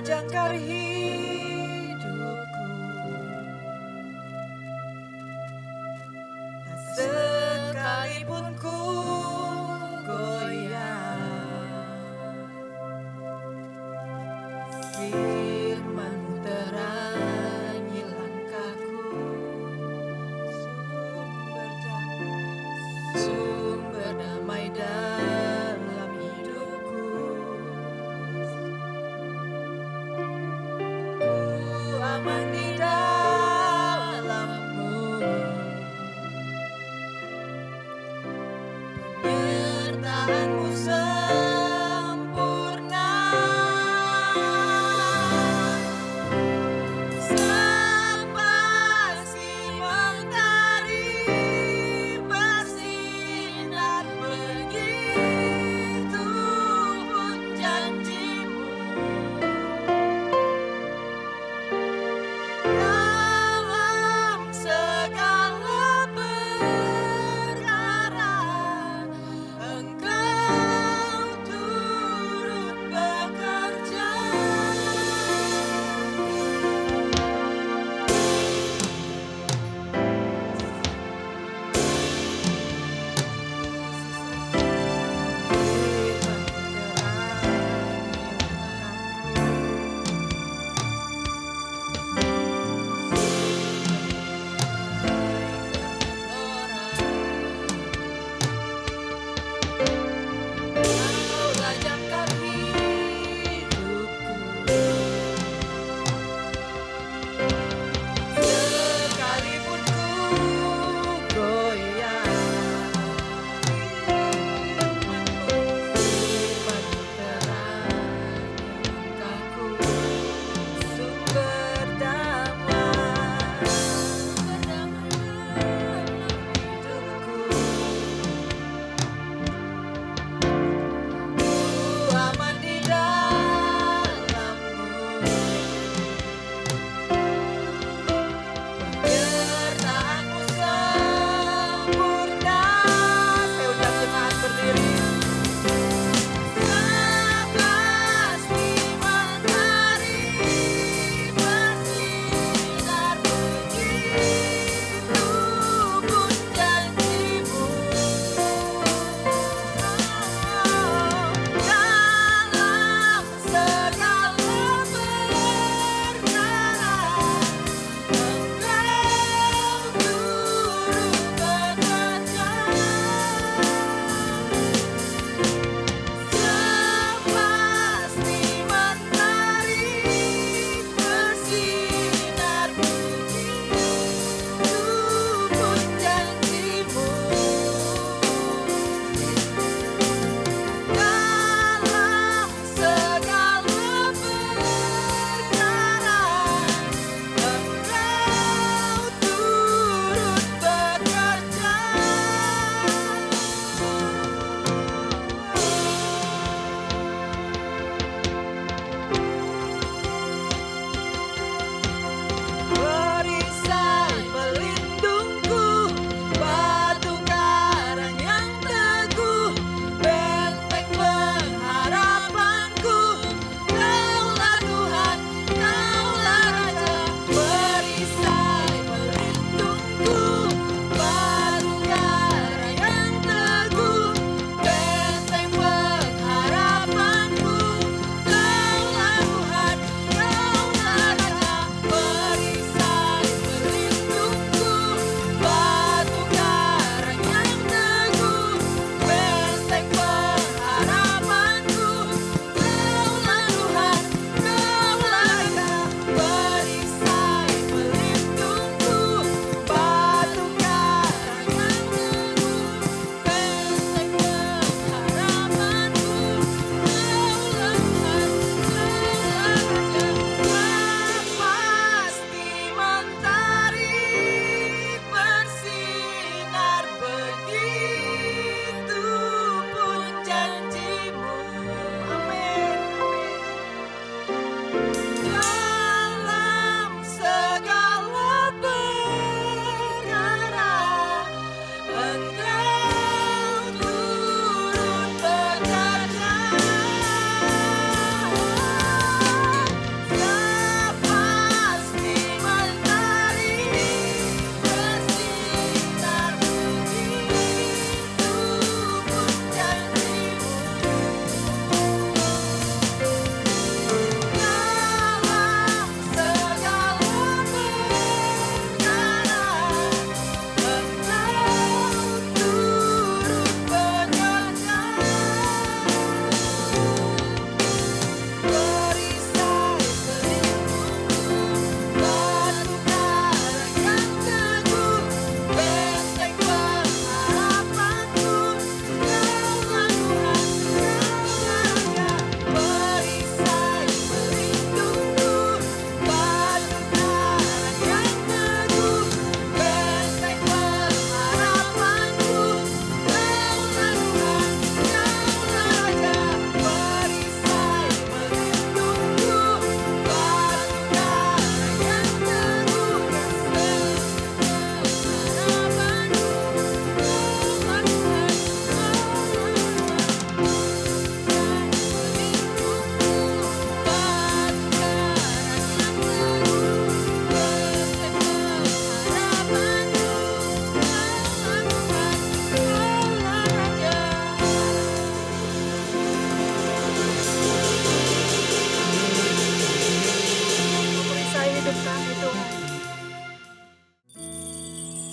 jangkar hidupku, dan sekalipun ku goyah, firman-Mu terangi langkahku, sumber damai dalam hidupku. Ku aman di dalam-Mu, penyertaan-Mu sempurna, sepasi mentari bersinar, begitu pun janji-Mu.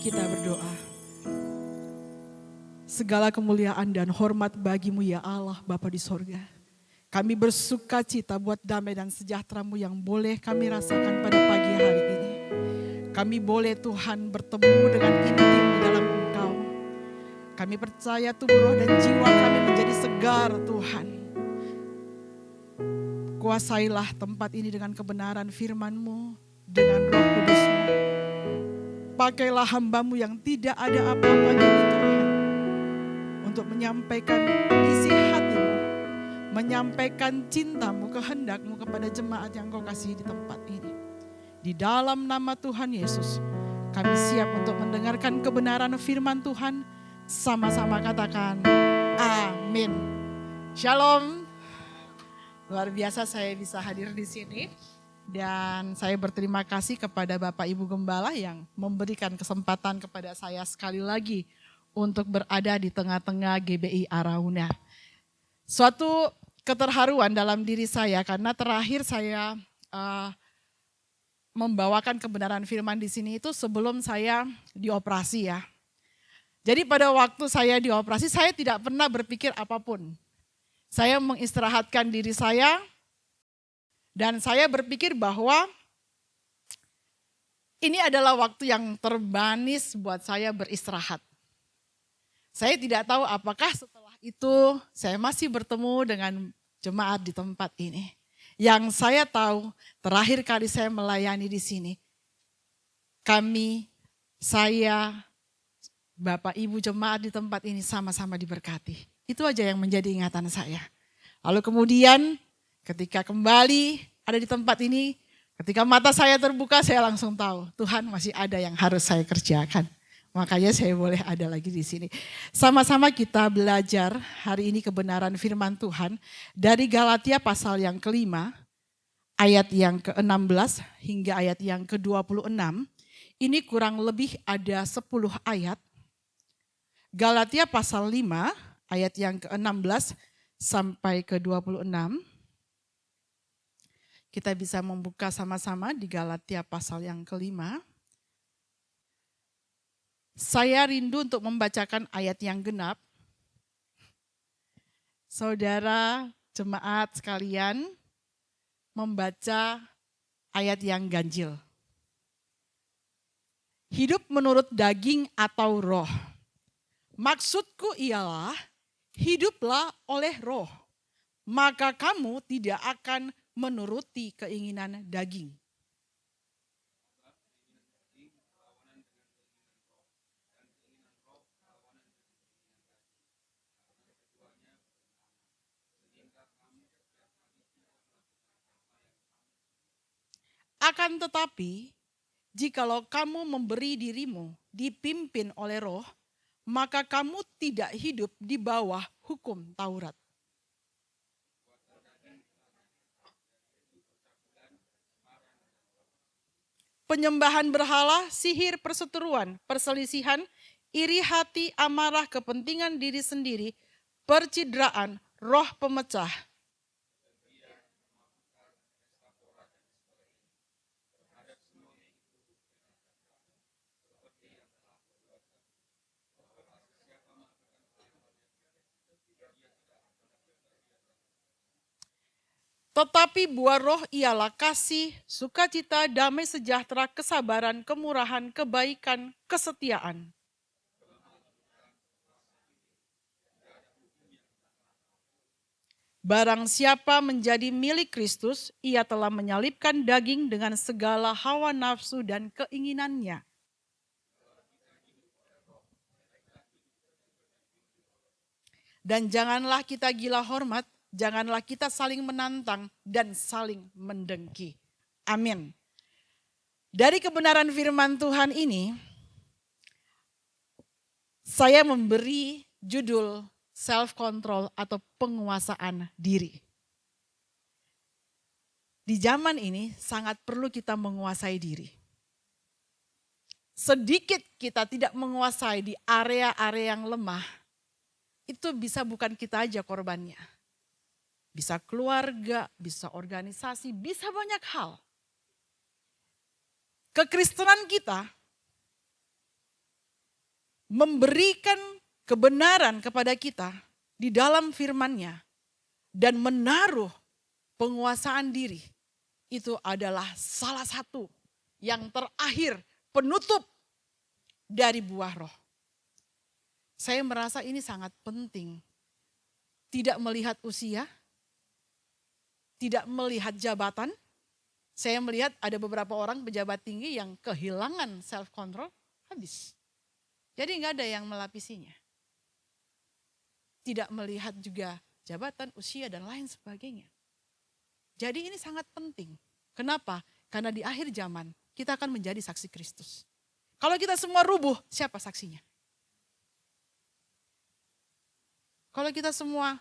kita berdoa. Segala kemuliaan dan hormat bagimu ya Allah Bapa di sorga. Kami bersuka cita buat damai dan sejahtera-Mu yang boleh kami rasakan pada pagi hari ini. Kami boleh Tuhan bertemu dengan intim di dalam Engkau. Kami percaya tubuh roh dan jiwa kami menjadi segar Tuhan. Kuasailah tempat ini dengan kebenaran firman-Mu, dengan Roh Kudus-Mu. Pakailah hamba-Mu yang tidak ada apa-apanya ini Tuhan, untuk menyampaikan isi hati-Mu, menyampaikan cinta-Mu, kehendak-Mu kepada jemaat yang Kau kasih di tempat ini. Di dalam nama Tuhan Yesus, kami siap untuk mendengarkan kebenaran firman Tuhan. Sama-sama katakan, amin. Shalom. Luar biasa saya bisa hadir di sini. Dan saya berterima kasih kepada Bapak Ibu Gembala yang memberikan kesempatan kepada saya sekali lagi untuk berada di tengah-tengah GBI Arauna. Suatu keterharuan dalam diri saya karena terakhir saya membawakan kebenaran firman di sini itu sebelum saya dioperasi ya. Jadi pada waktu saya dioperasi saya tidak pernah berpikir apapun. Saya mengistirahatkan diri saya. Dan saya berpikir bahwa ini adalah waktu yang termanis buat saya beristirahat. Saya tidak tahu apakah setelah itu saya masih bertemu dengan jemaat di tempat ini. Yang saya tahu terakhir kali saya melayani di sini, saya, Bapak Ibu jemaat di tempat ini sama-sama diberkati. Itu aja yang menjadi ingatan saya. Lalu kemudian ketika kembali ada di tempat ini, ketika mata saya terbuka saya langsung tahu Tuhan masih ada yang harus saya kerjakan. Makanya saya boleh ada lagi di sini. Sama-sama kita belajar hari ini kebenaran firman Tuhan dari Galatia pasal yang ke-5, ayat yang ke-16 hingga ayat yang ke-26. Ini kurang lebih ada 10 ayat. Galatia pasal 5 ayat yang ke-16 sampai ke-26. Kita bisa membuka sama-sama di Galatia pasal yang ke-5. Saya rindu untuk membacakan ayat yang genap. Saudara jemaat sekalian membaca ayat yang ganjil. Hidup menurut daging atau roh. Maksudku ialah hiduplah oleh roh. Maka kamu tidak akan menuruti keinginan daging. Akan tetapi, jikalau kamu memberi dirimu dipimpin oleh roh, maka kamu tidak hidup di bawah hukum Taurat. Penyembahan berhala, sihir, perseteruan, perselisihan, iri hati, amarah, kepentingan diri sendiri, percidraan, roh pemecah. Tetapi buah roh ialah kasih, sukacita, damai sejahtera, kesabaran, kemurahan, kebaikan, kesetiaan. Barang siapa menjadi milik Kristus, ia telah menyalibkan daging dengan segala hawa nafsu dan keinginannya. Dan janganlah kita gila hormat, janganlah kita saling menantang dan saling mendengki. Amin. Dari kebenaran firman Tuhan ini, saya memberi judul self-control atau penguasaan diri. Di zaman ini sangat perlu kita menguasai diri. Sedikit kita tidak menguasai di area-area yang lemah, itu bisa bukan kita aja korbannya. Bisa keluarga, bisa organisasi, bisa banyak hal. Kekristenan kita memberikan kebenaran kepada kita di dalam firman-Nya dan menaruh penguasaan diri, itu adalah salah satu yang terakhir penutup dari buah roh. Saya merasa ini sangat penting. Tidak melihat usia, tidak melihat jabatan. Saya melihat ada beberapa orang pejabat tinggi yang kehilangan self control, habis. Jadi nggak ada yang melapisinya. Tidak melihat juga jabatan, usia, dan lain sebagainya. Jadi ini sangat penting. Kenapa? Karena di akhir zaman kita akan menjadi saksi Kristus. Kalau kita semua rubuh, siapa saksinya? Kalau kita semua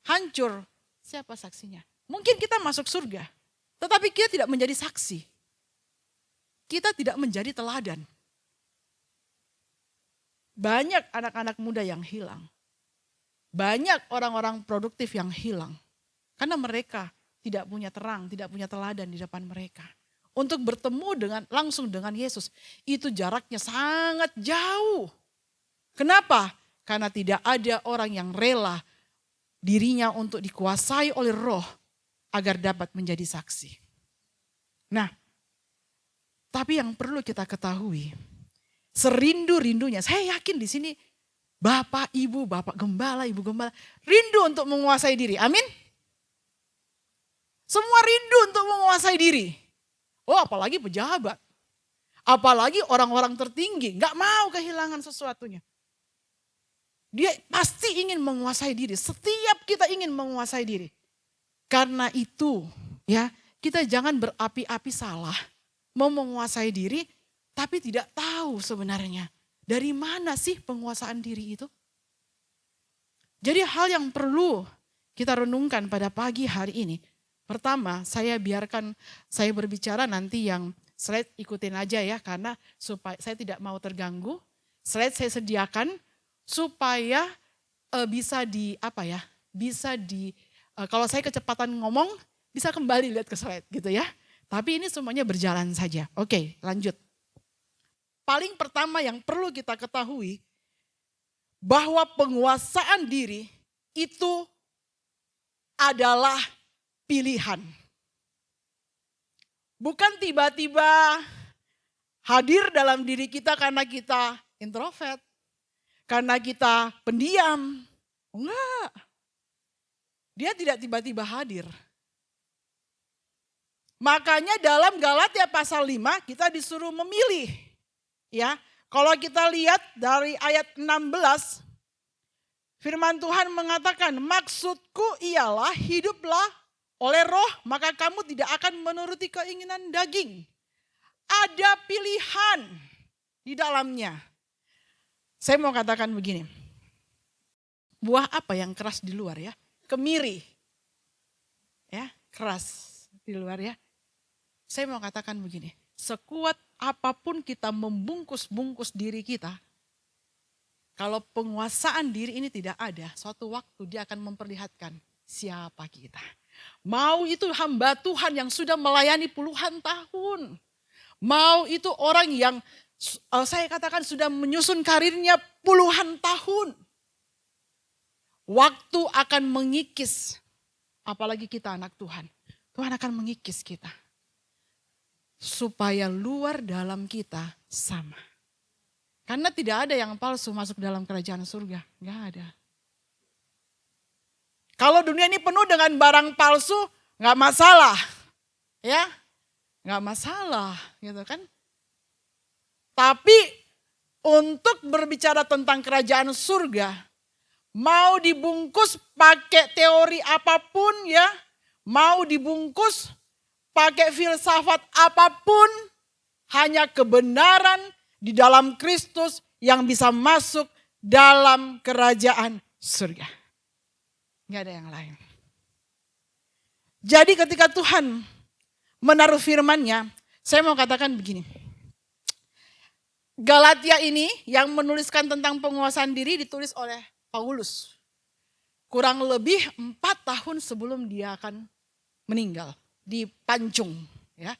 hancur, siapa saksinya? Mungkin kita masuk surga, tetapi kita tidak menjadi saksi. Kita tidak menjadi teladan. Banyak anak-anak muda yang hilang. Banyak orang-orang produktif yang hilang. Karena mereka tidak punya terang, tidak punya teladan di depan mereka. Untuk bertemu langsung dengan Yesus, itu jaraknya sangat jauh. Kenapa? Karena tidak ada orang yang rela dirinya untuk dikuasai oleh Roh agar dapat menjadi saksi. Nah, tapi yang perlu kita ketahui, serindu-rindunya, saya yakin di sini Bapak, Ibu, Bapak Gembala, Ibu Gembala, rindu untuk menguasai diri. Amin? Semua rindu untuk menguasai diri. Oh, apalagi pejabat. Apalagi orang-orang tertinggi, gak mau kehilangan sesuatunya. Dia pasti ingin menguasai diri. Setiap kita ingin menguasai diri. Karena itu, ya, kita jangan berapi-api salah. Mau menguasai diri, tapi tidak tahu sebenarnya dari mana sih penguasaan diri itu. Jadi hal yang perlu kita renungkan pada pagi hari ini. Pertama, saya berbicara nanti yang slide ikutin aja ya, karena supaya saya tidak mau terganggu. Slide saya sediakan supaya kalau saya kecepatan ngomong bisa kembali lihat ke slide gitu ya. Tapi ini semuanya berjalan saja. Oke, lanjut. Paling pertama yang perlu kita ketahui bahwa penguasaan diri itu adalah pilihan. Bukan tiba-tiba hadir dalam diri kita karena kita introvert, karena kita pendiam. Enggak. Dia tidak tiba-tiba hadir. Makanya dalam Galatia pasal 5 kita disuruh memilih. Ya, kalau kita lihat dari ayat 16, firman Tuhan mengatakan, maksudku ialah hiduplah oleh roh, maka kamu tidak akan menuruti keinginan daging. Ada pilihan di dalamnya. Saya mau katakan begini, buah apa yang keras di luar ya? Kemiri, ya keras di luar ya. Saya mau katakan begini, sekuat apapun kita membungkus-bungkus diri kita, kalau penguasaan diri ini tidak ada, suatu waktu dia akan memperlihatkan siapa kita. Mau itu hamba Tuhan yang sudah melayani puluhan tahun, mau itu orang yang saya katakan sudah menyusun karirnya puluhan tahun. Waktu akan mengikis, apalagi kita anak Tuhan. Tuhan akan mengikis kita. Supaya luar dalam kita sama. Karena tidak ada yang palsu masuk dalam kerajaan surga. Enggak ada. Kalau dunia ini penuh dengan barang palsu, enggak masalah. Ya, enggak masalah gitu kan. Tapi untuk berbicara tentang kerajaan surga, mau dibungkus pakai teori apapun ya, mau dibungkus pakai filsafat apapun, hanya kebenaran di dalam Kristus yang bisa masuk dalam kerajaan surga. Nggak ada yang lain. Jadi ketika Tuhan menaruh firman-Nya, saya mau katakan begini. Galatia ini yang menuliskan tentang penguasaan diri ditulis oleh Paulus. Kurang lebih 4 tahun sebelum dia akan meninggal. Dipancung. Ya.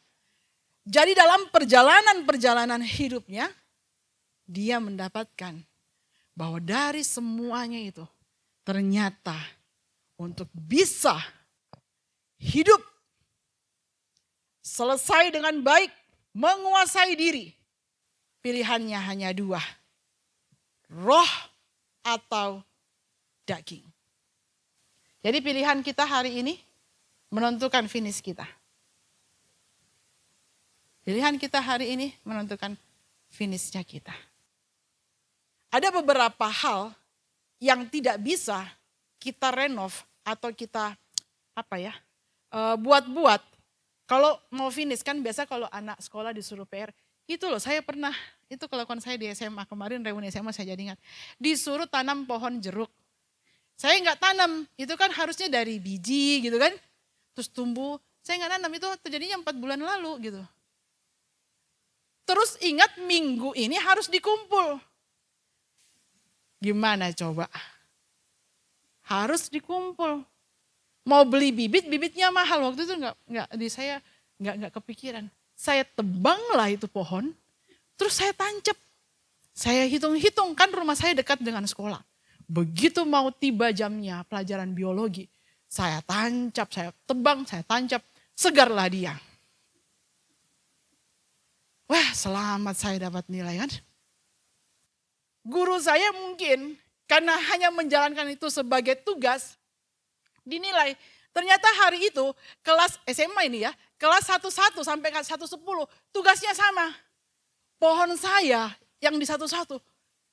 Jadi dalam perjalanan hidupnya, dia mendapatkan bahwa dari semuanya itu ternyata untuk bisa hidup selesai dengan baik, menguasai diri, pilihannya hanya dua, roh atau daging. Jadi pilihan kita hari ini menentukan finish kita. Pilihan kita hari ini menentukan finishnya kita. Ada beberapa hal yang tidak bisa kita renov atau kita buat-buat. Kalau mau finish kan biasa kalau anak sekolah disuruh PR. Itu loh saya pernah, itu kelakuan saya di SMA kemarin, reuni SMA saya jadi ingat. Disuruh tanam pohon jeruk. Saya nggak tanam, itu kan harusnya dari biji gitu kan. Terus tumbuh, saya nggak tanam, itu terjadinya 4 bulan lalu gitu. Terus ingat minggu ini harus dikumpul. Gimana coba? Harus dikumpul. Mau beli bibit, bibitnya mahal. Waktu itu saya nggak kepikiran. Saya tebanglah itu pohon, terus saya tancap. Saya hitung-hitung, kan rumah saya dekat dengan sekolah. Begitu mau tiba jamnya pelajaran biologi, saya tancap, saya tebang, saya tancap, segarlah dia. Wah, selamat saya dapat nilai kan. Guru saya mungkin karena hanya menjalankan itu sebagai tugas, dinilai. Ternyata hari itu kelas SMA ini ya, kelas 11 sampai kelas 110 tugasnya sama. Pohon saya yang di 11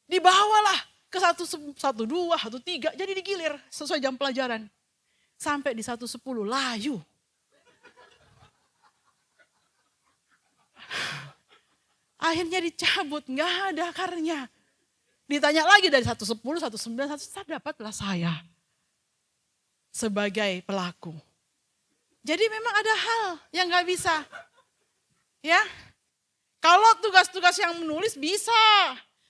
dibawalah ke 112, 13, jadi digilir sesuai jam pelajaran. Sampai di 110 layu. Akhirnya dicabut, nggak ada akarnya. Ditanya lagi dari 110, 109, 111, dapatlah saya sebagai pelaku. Jadi memang ada hal yang nggak bisa. Ya, kalau tugas-tugas yang menulis bisa.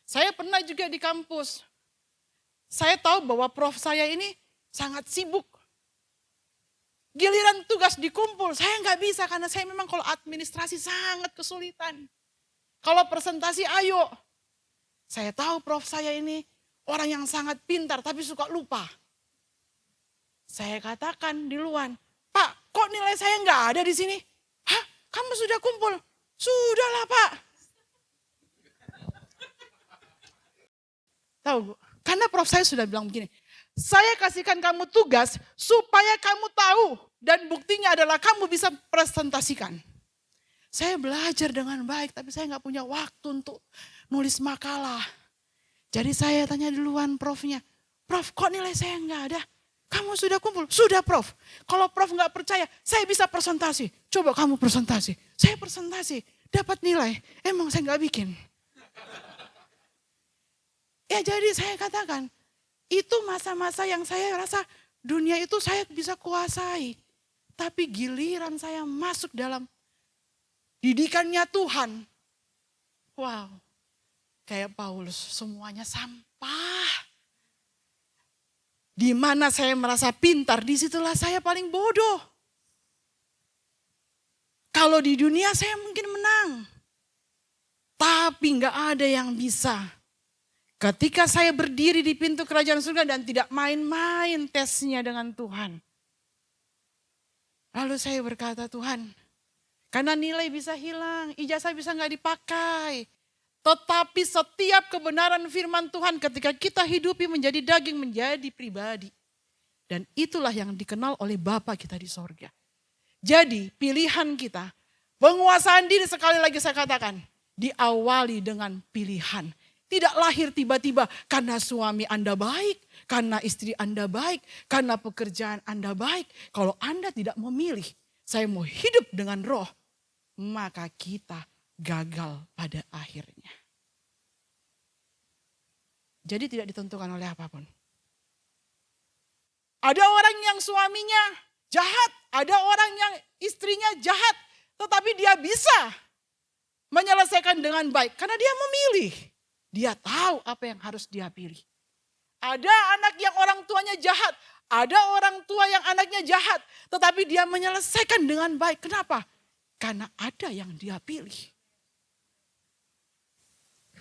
Saya pernah juga di kampus. Saya tahu bahwa prof saya ini sangat sibuk. Giliran tugas dikumpul, saya nggak bisa karena saya memang kalau administrasi sangat kesulitan. Kalau presentasi ayo. Saya tahu prof saya ini orang yang sangat pintar tapi suka lupa. Saya katakan di luar, Pak, kok nilai saya nggak ada di sini? Hah, kamu sudah kumpul? Sudahlah Pak. Tahu Bu, karena prof saya sudah bilang begini, saya kasihkan kamu tugas supaya kamu tahu dan buktinya adalah kamu bisa presentasikan. Saya belajar dengan baik tapi saya nggak punya waktu untuk nulis makalah. Jadi saya tanya duluan profnya, Prof kok nilai saya nggak ada? Kamu sudah kumpul? Sudah Prof. Kalau Prof nggak percaya, saya bisa presentasi. Coba kamu presentasi. Saya presentasi, dapat nilai. Emang saya nggak bikin. Ya jadi saya katakan, itu masa-masa yang saya rasa dunia itu saya bisa kuasai. Tapi giliran saya masuk dalam didikannya Tuhan. Wow, kayak Paulus semuanya sampah. Di mana saya merasa pintar, disitulah saya paling bodoh. Kalau di dunia saya mungkin menang. Tapi gak ada yang bisa. Ketika saya berdiri di pintu kerajaan surga dan tidak main-main tesnya dengan Tuhan. Lalu saya berkata, Tuhan, karena nilai bisa hilang, ijazah bisa gak dipakai. Tetapi setiap kebenaran firman Tuhan ketika kita hidupi menjadi daging, menjadi pribadi. Dan itulah yang dikenal oleh Bapa kita di sorga. Jadi pilihan kita, penguasaan diri sekali lagi saya katakan, diawali dengan pilihan. Tidak lahir tiba-tiba karena suami Anda baik, karena istri Anda baik, karena pekerjaan Anda baik. Kalau Anda tidak memilih, saya mau hidup dengan roh, maka kita gagal pada akhirnya. Jadi tidak ditentukan oleh apapun. Ada orang yang suaminya jahat, ada orang yang istrinya jahat, tetapi dia bisa menyelesaikan dengan baik karena dia memilih. Dia tahu apa yang harus dia pilih. Ada anak yang orang tuanya jahat, ada orang tua yang anaknya jahat, tetapi dia menyelesaikan dengan baik. Kenapa? Karena ada yang dia pilih.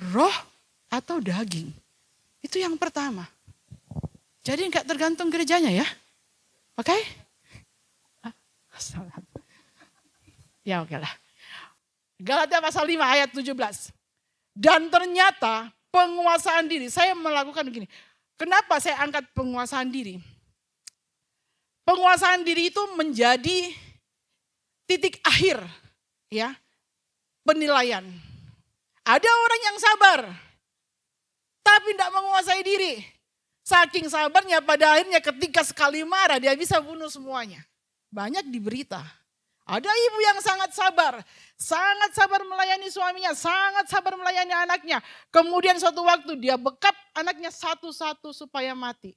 Roh atau daging. Itu yang pertama. Jadi enggak tergantung gerejanya ya. Oke? Ya oke lah. Galatia pasal 5 ayat 17. Dan ternyata penguasaan diri, saya melakukan begini. Kenapa saya angkat penguasaan diri? Penguasaan diri itu menjadi titik akhir ya penilaian. Ada orang yang sabar, tapi tidak menguasai diri. Saking sabarnya pada akhirnya ketika sekali marah dia bisa bunuh semuanya. Banyak di berita. Ada ibu yang sangat sabar melayani suaminya, sangat sabar melayani anaknya. Kemudian suatu waktu dia bekap anaknya satu-satu supaya mati.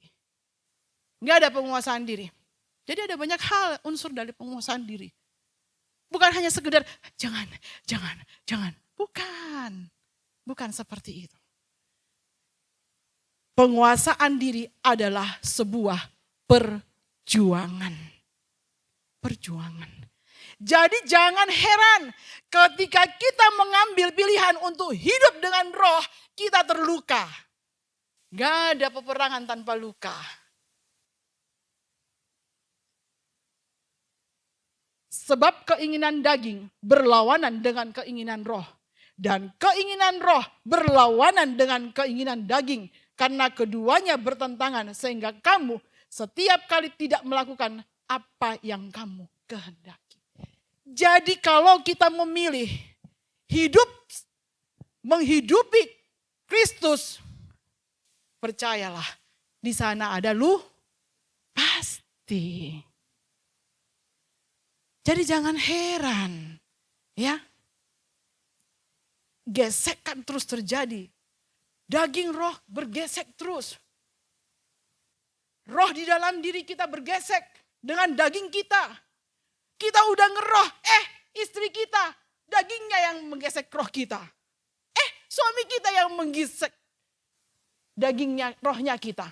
Nggak ada penguasaan diri. Jadi ada banyak hal unsur dari penguasaan diri. Bukan hanya sekedar jangan. Bukan seperti itu. Penguasaan diri adalah sebuah perjuangan. Jadi jangan heran ketika kita mengambil pilihan untuk hidup dengan roh, kita terluka. Gak ada peperangan tanpa luka. Sebab keinginan daging berlawanan dengan keinginan roh. Dan keinginan roh berlawanan dengan keinginan daging. Karena keduanya bertentangan sehingga kamu setiap kali tidak melakukan apa yang kamu kehendaki. Jadi kalau kita memilih menghidupi Kristus, percayalah di sana ada pasti. Jadi jangan heran ya. Gesekan terus terjadi. Daging roh bergesek terus. Roh di dalam diri kita bergesek dengan daging kita. Kita udah ngeroh, istri kita, dagingnya yang menggesek roh kita. Suami kita yang menggesek dagingnya, rohnya kita.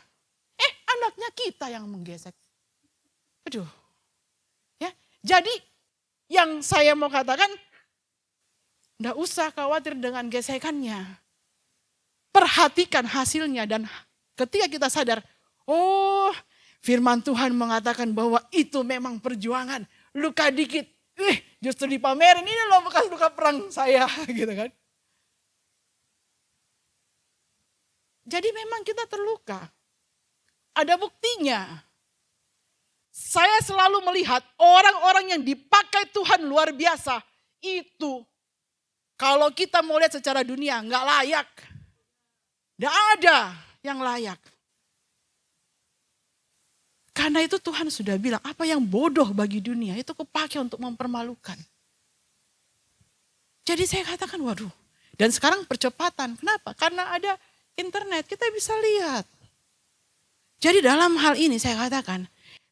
Anaknya kita yang menggesek. Aduh. Ya, jadi yang saya mau katakan, enggak usah khawatir dengan gesekannya. Perhatikan hasilnya dan ketika kita sadar, oh firman Tuhan mengatakan bahwa itu memang perjuangan. Luka dikit, justru dipamerin, ini loh bekas luka perang saya gitu kan. Jadi memang kita terluka. Ada buktinya. Saya selalu melihat orang-orang yang dipakai Tuhan luar biasa. Itu kalau kita mau lihat secara dunia nggak layak. Nggak ada yang layak. Karena itu Tuhan sudah bilang apa yang bodoh bagi dunia itu kepakai untuk mempermalukan. Jadi saya katakan waduh. Dan sekarang percepatan. Kenapa? Karena ada internet kita bisa lihat. Jadi dalam hal ini saya katakan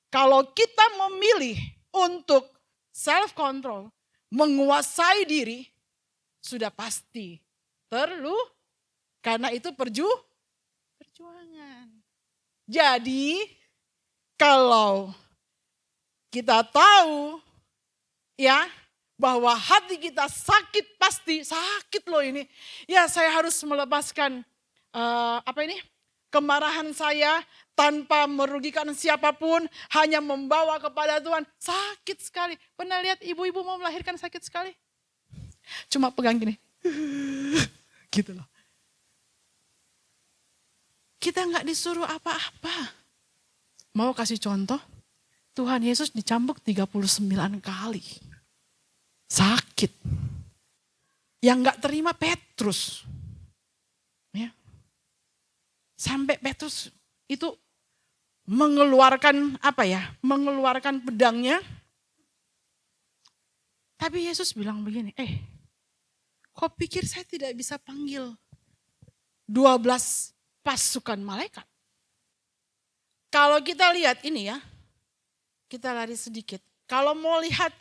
kalau kita memilih untuk self control, menguasai diri, sudah pasti karena itu perjuangan. Jadi kalau kita tahu ya bahwa hati kita sakit, pasti sakit loh ini. Ya saya harus melepaskan kemarahan saya tanpa merugikan siapapun, hanya membawa kepada Tuhan. Sakit sekali. Pernah lihat ibu-ibu mau melahirkan sakit sekali? Cuma pegang gini. Gitu loh. Kita nggak disuruh apa-apa. Mau kasih contoh? Tuhan Yesus dicambuk 39 kali. Sakit. Yang nggak terima Petrus. Ya. Sampai Petrus itu mengeluarkan mengeluarkan pedangnya. Tapi Yesus bilang begini, kau pikir saya tidak bisa panggil 12 pasukan malaikat? Kalau kita lihat ini ya, kita lari sedikit. Kalau mau lihat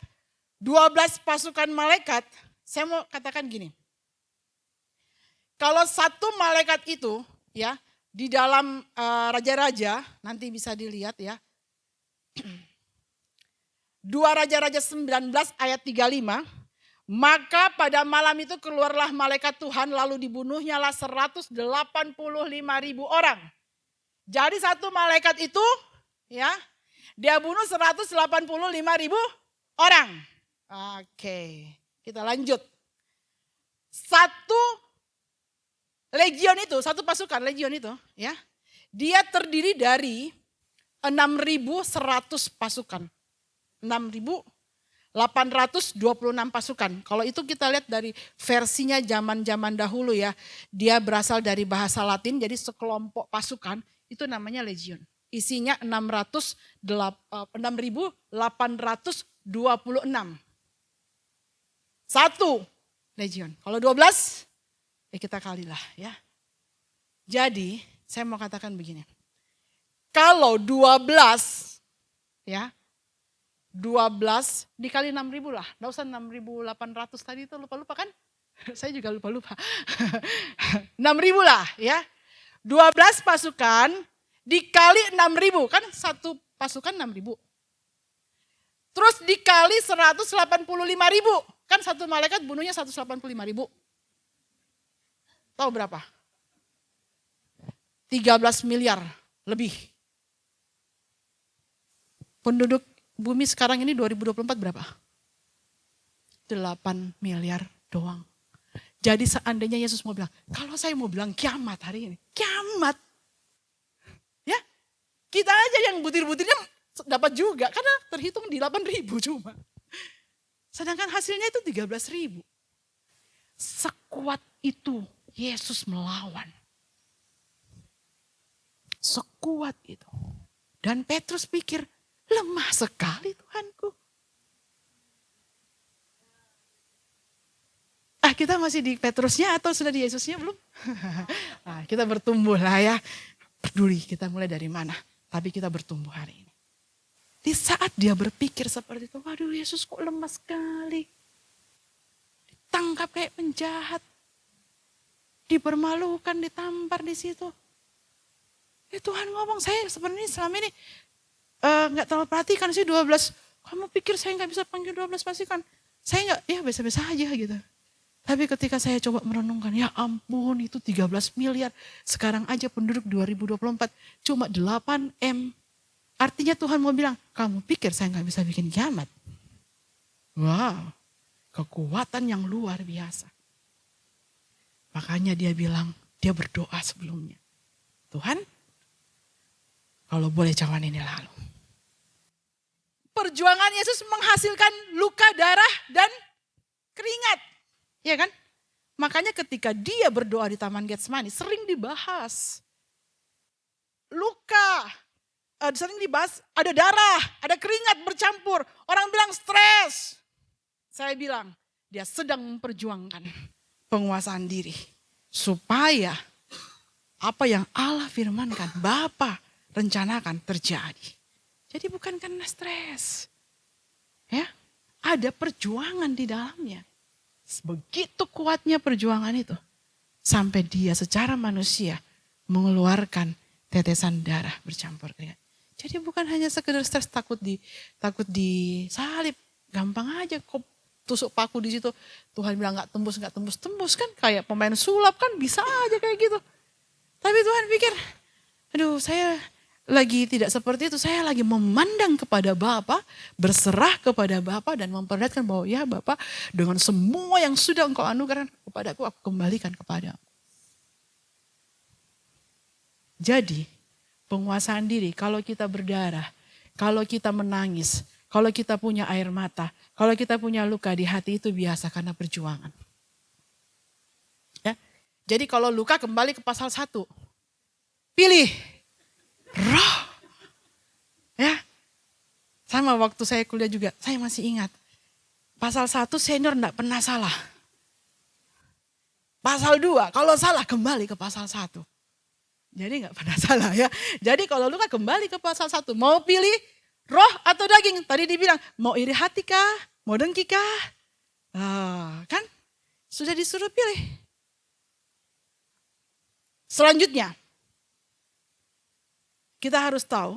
12 pasukan malaikat, saya mau katakan gini. Kalau satu malaikat itu ya, di dalam Raja-Raja, nanti bisa dilihat ya. 2 Raja-Raja 19 ayat 35, Maka pada malam itu keluarlah malaikat Tuhan lalu dibunuhnyalah 185.000 orang. Jadi satu malaikat itu ya dia bunuh 185.000 orang. Oke, kita lanjut. Satu legion itu, satu pasukan legion itu ya. Dia terdiri dari 6.100 pasukan. 6.826 pasukan. Kalau itu kita lihat dari versinya zaman-zaman dahulu ya. Dia berasal dari bahasa Latin, jadi sekelompok pasukan itu namanya legion. Isinya 6.826. Satu legion. Kalau 12, ya kita kalilah ya. Jadi saya mau katakan begini. Kalau 12 ya, 12 dikali 6.000 lah. Nggak usah 6.800 tadi itu lupa-lupa kan? Saya juga lupa-lupa. 6.000 lah ya. 12 pasukan dikali 6.000 kan satu pasukan 6.000. Terus dikali 185.000 kan satu malaikat bunuhnya 185.000. Tahu berapa? 13 miliar lebih. Penduduk bumi sekarang ini 2024 berapa? 8 miliar doang. Jadi seandainya Yesus mau bilang, kalau saya mau bilang kiamat hari ini, kiamat. Ya, kita aja yang butir-butirnya dapat juga, karena terhitung di 8.000 cuma. Sedangkan hasilnya itu 13.000. Sekuat itu Yesus melawan. Sekuat itu. Dan Petrus pikir, lemah sekali Tuhanku. Kita masih di Petrusnya atau sudah di Yesusnya belum? Nah, kita bertumbuh lah ya. Peduli kita mulai dari mana. Tapi kita bertumbuh hari ini. Di saat dia berpikir seperti itu, waduh Yesus kok lemah sekali. Ditangkap kayak penjahat. Dipermalukan, ditampar di situ. Tuhan ngomong, saya sebenarnya selama ini nggak terlalu perhatikan sih 12. Kamu pikir saya nggak bisa panggil 12 pasukan? Saya nggak, ya biasa-biasa aja gitu. Tapi ketika saya coba merenungkan, ya ampun itu 13 miliar. Sekarang aja penduduk 2024 cuma 8 M. Artinya Tuhan mau bilang, kamu pikir saya nggak bisa bikin kiamat? Wow, kekuatan yang luar biasa. Makanya dia bilang, dia berdoa sebelumnya. Tuhan, kalau boleh cawan ini lalu. Perjuangan Yesus menghasilkan luka, darah, dan keringat. Ya kan? Makanya ketika dia berdoa di Taman Getsemani sering dibahas. Luka, sering dibahas ada darah, ada keringat bercampur. Orang bilang stres. Saya bilang dia sedang memperjuangkan penguasaan diri. Supaya apa yang Allah firmankan, Bapa rencanakan terjadi. Jadi bukan karena stres. Ya, ada perjuangan di dalamnya. Begitu kuatnya perjuangan itu. Sampai dia secara manusia mengeluarkan tetesan darah bercampur keringat. Jadi bukan hanya sekedar stres takut disalib. Gampang aja kok tusuk paku di situ. Tuhan bilang nggak tembus kan. Kayak pemain sulap kan bisa aja kayak gitu. Tapi Tuhan pikir, aduh saya lagi tidak seperti itu. Saya lagi memandang kepada Bapa, berserah kepada Bapa dan memperlihatkan bahwa ya Bapa dengan semua yang sudah Engkau anugerahkan kepadaku, aku kembalikan kepada. Jadi penguasaan diri kalau kita berdarah, kalau kita menangis, kalau kita punya air mata, kalau kita punya luka di hati itu biasa karena perjuangan. Ya. Jadi kalau luka kembali ke pasal 1. Pilih roh. Ya. Sama waktu saya kuliah juga, saya masih ingat. Pasal 1 senior enggak pernah salah. Pasal 2, kalau salah kembali ke pasal 1. Jadi enggak pernah salah ya. Jadi kalau luka kembali ke pasal 1. Mau pilih roh atau daging? Tadi dibilang, mau iri hati kah? Mau dengki kah? Kan? Sudah disuruh pilih. Selanjutnya, kita harus tahu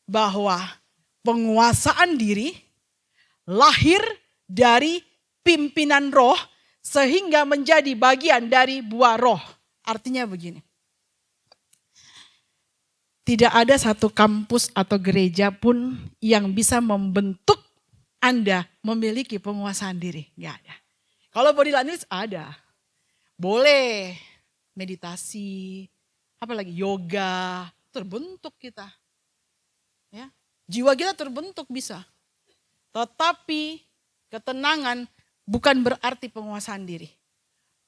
bahwa penguasaan diri lahir dari pimpinan roh sehingga menjadi bagian dari buah roh. Artinya begini. Tidak ada satu kampus atau gereja pun yang bisa membentuk Anda memiliki penguasaan diri. Nggak ada. Kalau body language ada. Boleh meditasi, apalagi yoga, terbentuk kita. Ya, jiwa kita terbentuk bisa. Tetapi ketenangan bukan berarti penguasaan diri.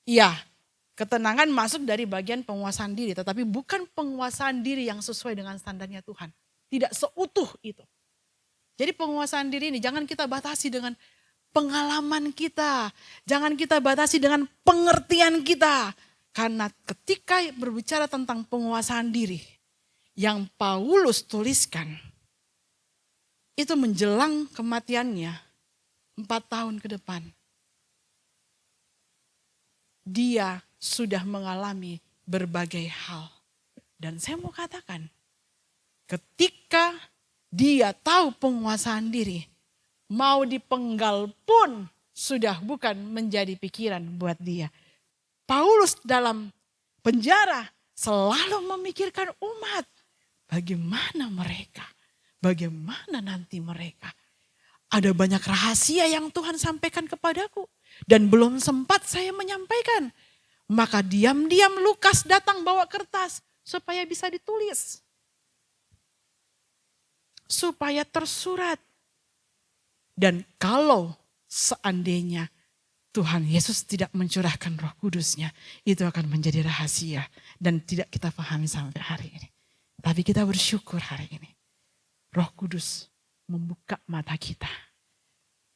Iya, ketenangan masuk dari bagian penguasaan diri, tetapi bukan penguasaan diri yang sesuai dengan standarnya Tuhan. Tidak seutuh itu. Jadi penguasaan diri ini jangan kita batasi dengan pengalaman kita. Jangan kita batasi dengan pengertian kita. Karena ketika berbicara tentang penguasaan diri, yang Paulus tuliskan, itu menjelang kematiannya 4 tahun ke depan. Dia sudah mengalami berbagai hal. Dan saya mau katakan, ketika dia tahu penguasaan diri, mau dipenggal pun sudah bukan menjadi pikiran buat dia. Paulus dalam penjara selalu memikirkan umat. Bagaimana mereka? Bagaimana nanti mereka? Ada banyak rahasia yang Tuhan sampaikan kepadaku. Dan belum sempat saya menyampaikan. Maka diam-diam Lukas datang bawa kertas supaya bisa ditulis. Supaya tersurat. Dan kalau seandainya Tuhan Yesus tidak mencurahkan Roh Kudus-Nya, itu akan menjadi rahasia dan tidak kita pahami sampai hari ini. Tapi kita bersyukur hari ini. Roh Kudus membuka mata kita.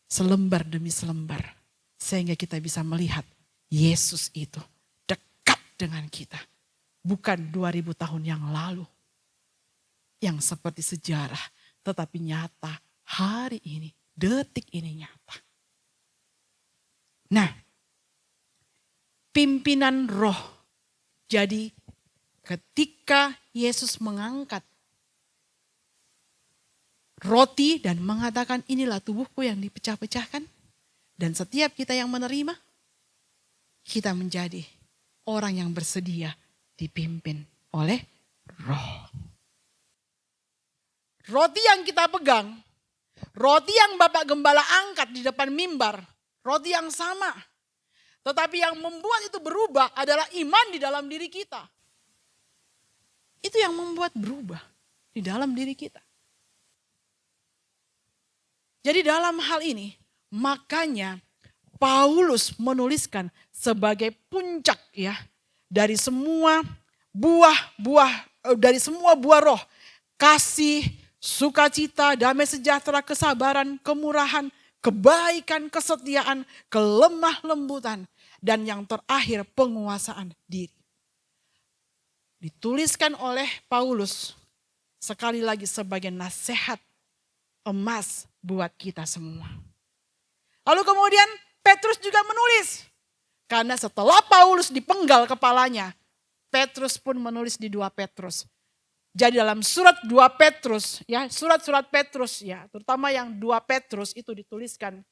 Selembar demi selembar. Sehingga kita bisa melihat Yesus itu dekat dengan kita. Bukan 2000 tahun yang lalu. Yang seperti sejarah. Tetapi nyata hari ini. Detik ini nyata. Nah, pimpinan roh. Jadi ketika Yesus mengangkat roti dan mengatakan inilah tubuhku yang dipecah-pecahkan. Dan setiap kita yang menerima, kita menjadi orang yang bersedia dipimpin oleh roh. Roti yang kita pegang, roti yang Bapak Gembala angkat di depan mimbar, roti yang sama. Tetapi yang membuat itu berubah adalah iman di dalam diri kita. Itu yang membuat berubah di dalam diri kita. Jadi dalam hal ini, makanya Paulus menuliskan sebagai puncak ya dari semua buah roh, kasih, sukacita, damai sejahtera, kesabaran, kemurahan, kebaikan, kesetiaan, kelemah lembutan, dan yang terakhir penguasaan diri. Dituliskan oleh Paulus sekali lagi sebagai nasihat emas buat kita semua. Lalu kemudian Petrus juga menulis. Karena setelah Paulus dipenggal kepalanya, Petrus pun menulis di 2 Petrus. Jadi dalam surat 2 Petrus, ya surat-surat Petrus ya, terutama yang 2 Petrus itu dituliskan.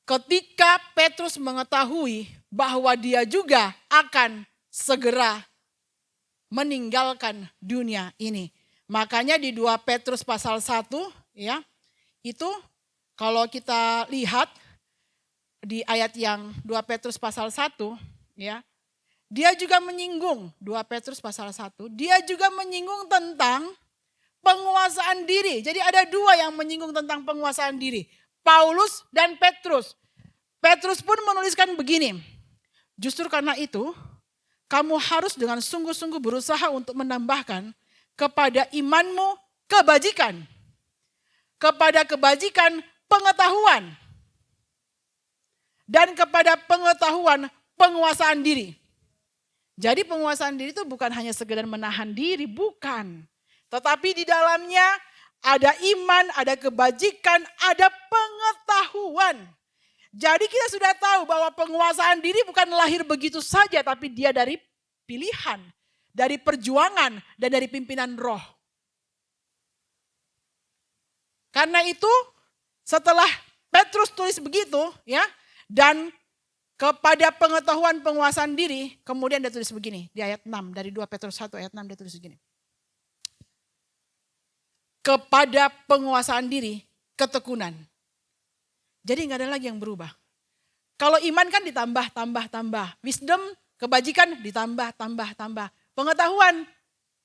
Ketika Petrus mengetahui bahwa dia juga akan segera meninggalkan dunia ini. Makanya di 2 Petrus pasal 1 ya, itu kalau kita lihat di ayat yang 2 Petrus pasal 1 ya, dia juga menyinggung 2 Petrus pasal 1, dia juga menyinggung tentang penguasaan diri. Jadi ada 2 yang menyinggung tentang penguasaan diri, Paulus dan Petrus. Petrus pun menuliskan begini, justru karena itu kamu harus dengan sungguh-sungguh berusaha untuk menambahkan kepada imanmu kebajikan. Kepada kebajikan pengetahuan. Dan kepada pengetahuan penguasaan diri. Jadi penguasaan diri itu bukan hanya sekedar menahan diri, bukan. Tetapi di dalamnya ada iman, ada kebajikan, ada pengetahuan. Jadi kita sudah tahu bahwa penguasaan diri bukan lahir begitu saja, tapi dia dari pilihan, dari perjuangan, dan dari pimpinan roh. Karena itu setelah Petrus tulis menulis begitu ya, dan kepada pengetahuan penguasaan diri, kemudian dia tulis begini di ayat 6 dari 2 Petrus 1 ayat 6 dia tulis begini. Kepada penguasaan diri, ketekunan. Jadi nggak ada lagi yang berubah. Kalau iman kan ditambah, tambah. Wisdom, kebajikan ditambah, tambah. Pengetahuan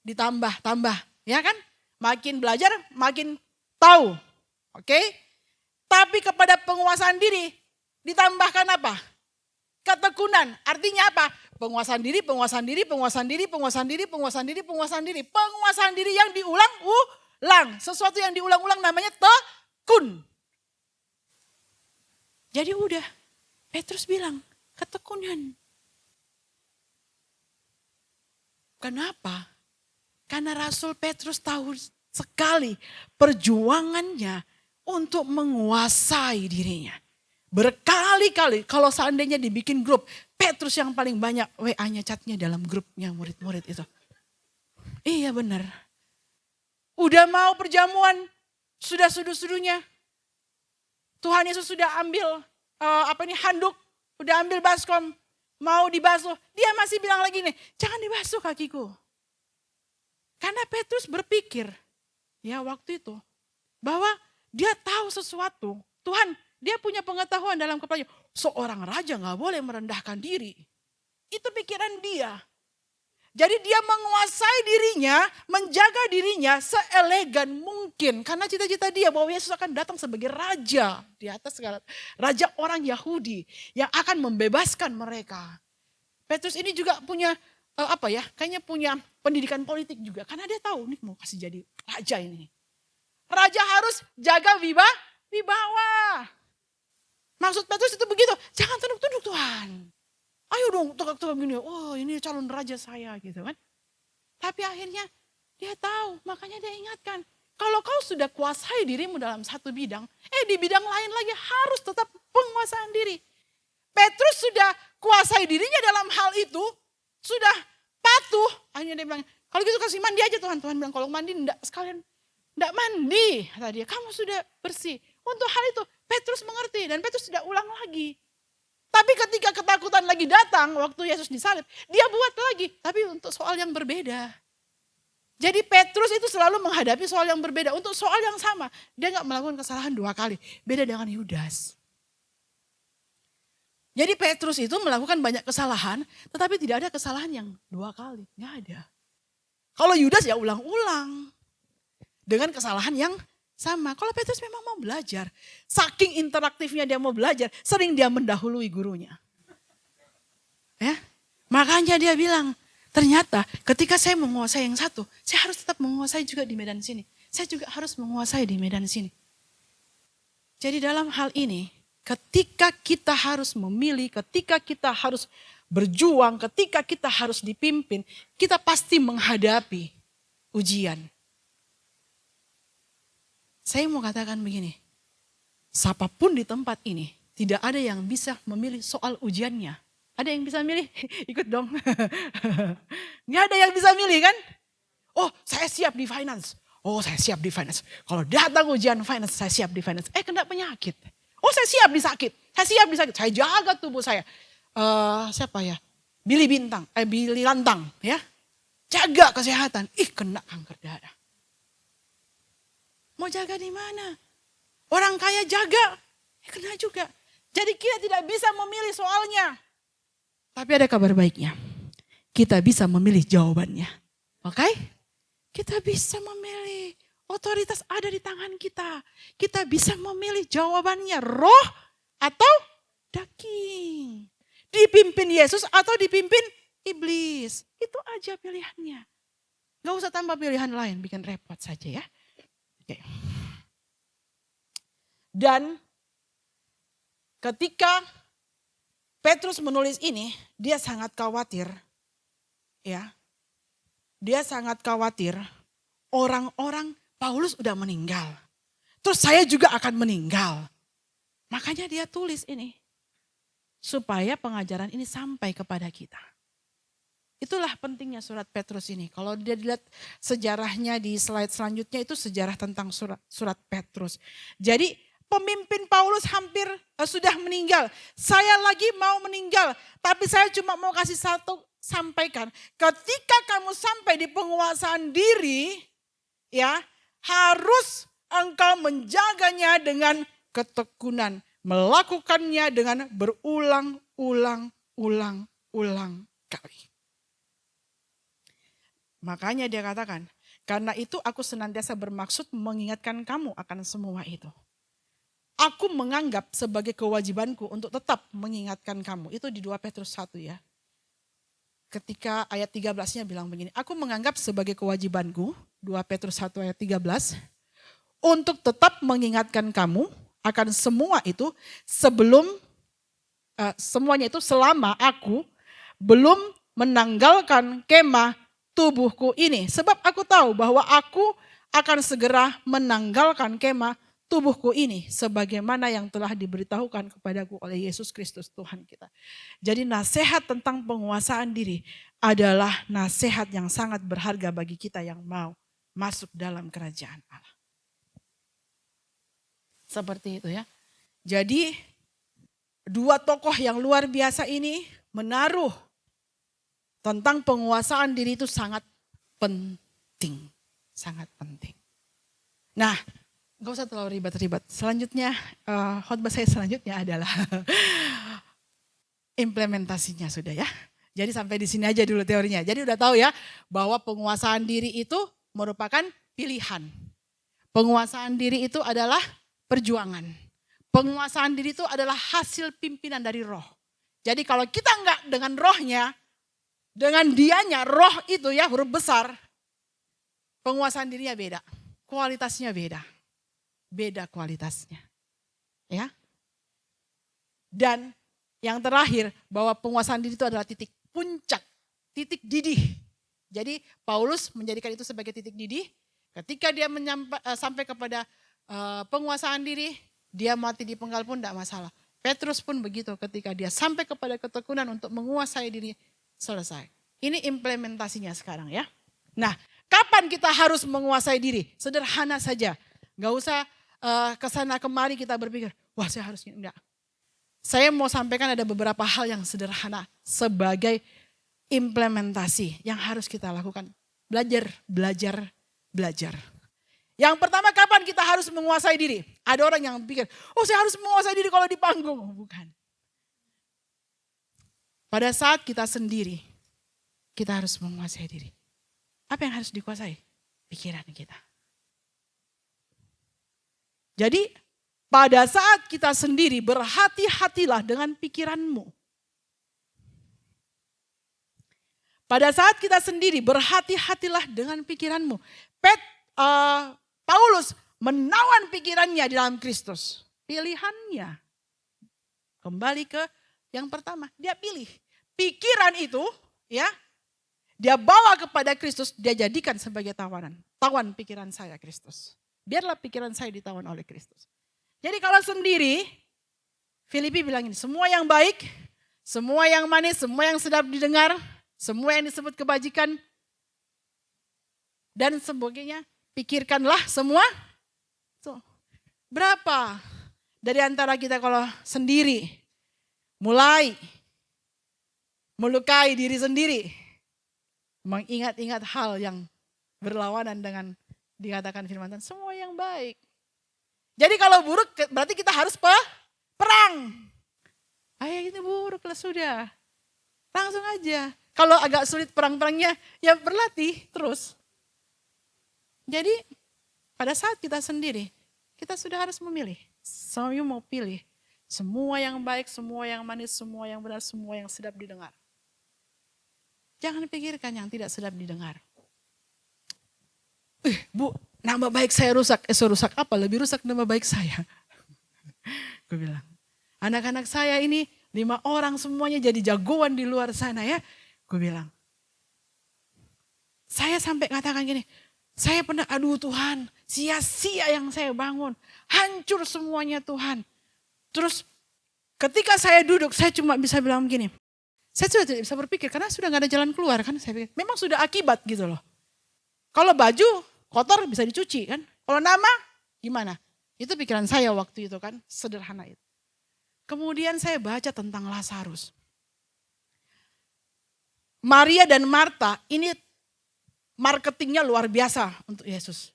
ditambah, tambah. Ya kan? Makin belajar, makin tahu. Oke? Tapi kepada penguasaan diri ditambahkan apa? Ketekunan. Artinya apa? Penguasaan diri. Penguasaan diri yang diulang-ulang. Sesuatu yang diulang-ulang namanya tekun. Jadi udah. Petrus bilang, ketekunan. Kenapa? Karena Rasul Petrus tahu sekali perjuangannya untuk menguasai dirinya. Berkali-kali kalau seandainya dibikin grup, Petrus yang paling banyak WA-nya, chatnya dalam grupnya murid-murid itu. Iya benar. Udah mau perjamuan, sudah sudu-sudunya. Tuhan Yesus sudah ambil handuk, udah ambil baskom, mau dibasuh. Dia masih bilang lagi nih, jangan dibasuh kakiku. Karena Petrus berpikir, ya waktu itu, bahwa dia tahu sesuatu. Tuhan, dia punya pengetahuan dalam kepalanya. Seorang raja gak boleh merendahkan diri. Itu pikiran dia. Jadi dia menguasai dirinya, menjaga dirinya seelegan mungkin. Karena cita-cita dia bahwa Yesus akan datang sebagai raja di atas segala. Raja orang Yahudi yang akan membebaskan mereka. Petrus ini juga punya kayaknya punya pendidikan politik juga. Karena dia tahu nih mau kasih jadi raja ini. Raja harus jaga wibawa. Maksud Petrus itu begitu, jangan tunduk-tunduk Tuhan. Ayo dong tegak-tegak gini, oh ini calon raja saya gitu kan. Tapi akhirnya dia tahu, makanya dia ingatkan. Kalau kau sudah kuasai dirimu dalam satu bidang, di bidang lain lagi harus tetap penguasaan diri. Petrus sudah kuasai dirinya dalam hal itu, sudah patuh. Akhirnya dia bilang, kalau gitu kasih mandi aja Tuhan. Tuhan bilang kalau mandi enggak sekalian, enggak mandi. Kata dia, kamu sudah bersih. Untuk hal itu Petrus mengerti dan Petrus tidak ulang lagi. Tapi ketika ketakutan lagi datang waktu Yesus disalib, dia buat lagi. Tapi untuk soal yang berbeda. Jadi Petrus itu selalu menghadapi soal yang berbeda. Untuk soal yang sama, dia gak melakukan kesalahan 2 kali. Beda dengan Yudas. Jadi Petrus itu melakukan banyak kesalahan, tetapi tidak ada kesalahan yang 2 kali. Gak ada. Kalau Yudas ya ulang-ulang. Dengan kesalahan yang sama. Kalau Petrus memang mau belajar. Saking interaktifnya dia mau belajar, sering dia mendahului gurunya. Ya, makanya dia bilang, ternyata ketika saya menguasai yang satu, saya harus tetap menguasai juga di medan sini. Saya juga harus menguasai di medan sini. Jadi dalam hal ini, ketika kita harus memilih, ketika kita harus berjuang, ketika kita harus dipimpin, kita pasti menghadapi ujian. Saya mau katakan begini, siapapun di tempat ini tidak ada yang bisa memilih soal ujiannya. Ada yang bisa milih? Ikut dong. Nggak ada yang bisa milih kan? Oh saya siap di finance. Oh saya siap di finance. Kalau datang ujian finance saya siap di finance. Kena penyakit. Oh saya siap di sakit. Saya siap di sakit. Saya jaga tubuh saya. Siapa ya? Billy Lantang ya. Jaga kesehatan. Kena kanker darah. Mau jaga di mana? Orang kaya jaga, kena juga. Jadi kita tidak bisa memilih soalnya. Tapi ada kabar baiknya. Kita bisa memilih jawabannya. Oke? Kita bisa memilih. Otoritas ada di tangan kita. Kita bisa memilih jawabannya. Roh atau daging. Dipimpin Yesus atau dipimpin iblis. Itu aja pilihannya. Gak usah tambah pilihan lain, bikin repot saja ya. Oke. Dan ketika Petrus menulis ini, dia sangat khawatir. Ya. Dia sangat khawatir orang-orang Paulus udah meninggal. Terus saya juga akan meninggal. Makanya dia tulis ini. Supaya pengajaran ini sampai kepada kita. Itulah pentingnya surat Petrus ini. Kalau dia dilihat sejarahnya di slide selanjutnya itu sejarah tentang surat Petrus. Jadi pemimpin Paulus hampir sudah meninggal. Saya lagi mau meninggal, tapi saya cuma mau kasih satu sampaikan. Ketika kamu sampai di penguasaan diri, ya, harus engkau menjaganya dengan ketekunan, melakukannya dengan berulang-ulang kali. Makanya dia katakan, karena itu aku senantiasa bermaksud mengingatkan kamu akan semua itu. Aku menganggap sebagai kewajibanku untuk tetap mengingatkan kamu. Itu di 2 Petrus 1 ya. Ketika ayat 13-nya bilang begini, aku menganggap sebagai kewajibanku, 2 Petrus 1 ayat 13, untuk tetap mengingatkan kamu akan semua itu semuanya itu selama aku belum menanggalkan kemah tubuhku ini. Sebab aku tahu bahwa aku akan segera menanggalkan kemah tubuhku ini sebagaimana yang telah diberitahukan kepadaku oleh Yesus Kristus Tuhan kita. Jadi nasihat tentang penguasaan diri adalah nasihat yang sangat berharga bagi kita yang mau masuk dalam kerajaan Allah. Seperti itu ya. Jadi dua tokoh yang luar biasa ini menaruh tentang penguasaan diri itu sangat penting. Sangat penting. Nah, gak usah terlalu ribet-ribet. Selanjutnya, khotbah saya selanjutnya adalah implementasinya sudah ya. Jadi sampai di sini aja dulu teorinya. Jadi udah tahu ya bahwa penguasaan diri itu merupakan pilihan. Penguasaan diri itu adalah perjuangan. Penguasaan diri itu adalah hasil pimpinan dari roh. Jadi kalau kita enggak dengan rohnya, dengan dianya, roh itu ya huruf besar, penguasaan dirinya beda. Kualitasnya beda. Beda kualitasnya. Ya. Dan yang terakhir bahwa penguasaan diri itu adalah titik puncak, titik didih. Jadi Paulus menjadikan itu sebagai titik didih. Ketika dia sampai kepada penguasaan diri, dia mati di penggal pun tidak masalah. Petrus pun begitu ketika dia sampai kepada ketekunan untuk menguasai diri, selesai. Ini implementasinya sekarang ya. Nah, kapan kita harus menguasai diri? Sederhana saja. Gak usah kesana kemari kita berpikir, wah saya harus enggak. Saya mau sampaikan ada beberapa hal yang sederhana sebagai implementasi yang harus kita lakukan. Belajar. Yang pertama, kapan kita harus menguasai diri? Ada orang yang pikir, oh saya harus menguasai diri kalau di panggung. Bukan. Pada saat kita sendiri, kita harus menguasai diri. Apa yang harus dikuasai? Pikiran kita. Jadi pada saat kita sendiri berhati-hatilah dengan pikiranmu. Pada saat kita sendiri berhati-hatilah dengan pikiranmu. Paulus menawan pikirannya di dalam Kristus. Pilihannya. Kembali ke yang pertama. Dia pilih. Pikiran itu ya dia bawa kepada Kristus. Dia jadikan sebagai tawanan. Tawan pikiran saya Kristus. Biarlah pikiran saya ditawan oleh Kristus. Jadi kalau sendiri, Filipi bilang ini, semua yang baik, semua yang manis, semua yang sedap didengar, semua yang disebut kebajikan, dan sebagainya, pikirkanlah semua. Berapa dari antara kita kalau sendiri, mulai melukai diri sendiri, mengingat-ingat hal yang berlawanan dengan dikatakan firman Tuhan, semua yang baik. Jadi kalau buruk berarti kita harus perang. Ayah ini buruk lah sudah. Langsung aja. Kalau agak sulit perang-perangnya ya berlatih terus. Jadi pada saat kita sendiri kita sudah harus memilih. Saya mau pilih semua yang baik, semua yang manis, semua yang benar, semua yang sedap didengar. Jangan pikirkan yang tidak sedap didengar. Bu, nama baik saya rusak. Rusak apa? Lebih rusak nama baik saya. Gue bilang, anak-anak saya ini 5 orang semuanya jadi jagoan di luar sana ya. Gue bilang, saya sampai katakan gini, saya pernah aduh Tuhan, sia-sia yang saya bangun. Hancur semuanya Tuhan. Terus ketika saya duduk, saya cuma bisa bilang begini, saya sudah tidak bisa berpikir karena sudah gak ada jalan keluar kan. Saya pikir, memang sudah akibat gitu loh. Kalau baju kotor bisa dicuci kan. Kalau nama gimana? Itu pikiran saya waktu itu kan, sederhana itu. Kemudian saya baca tentang Lazarus. Maria dan Marta ini marketingnya luar biasa untuk Yesus.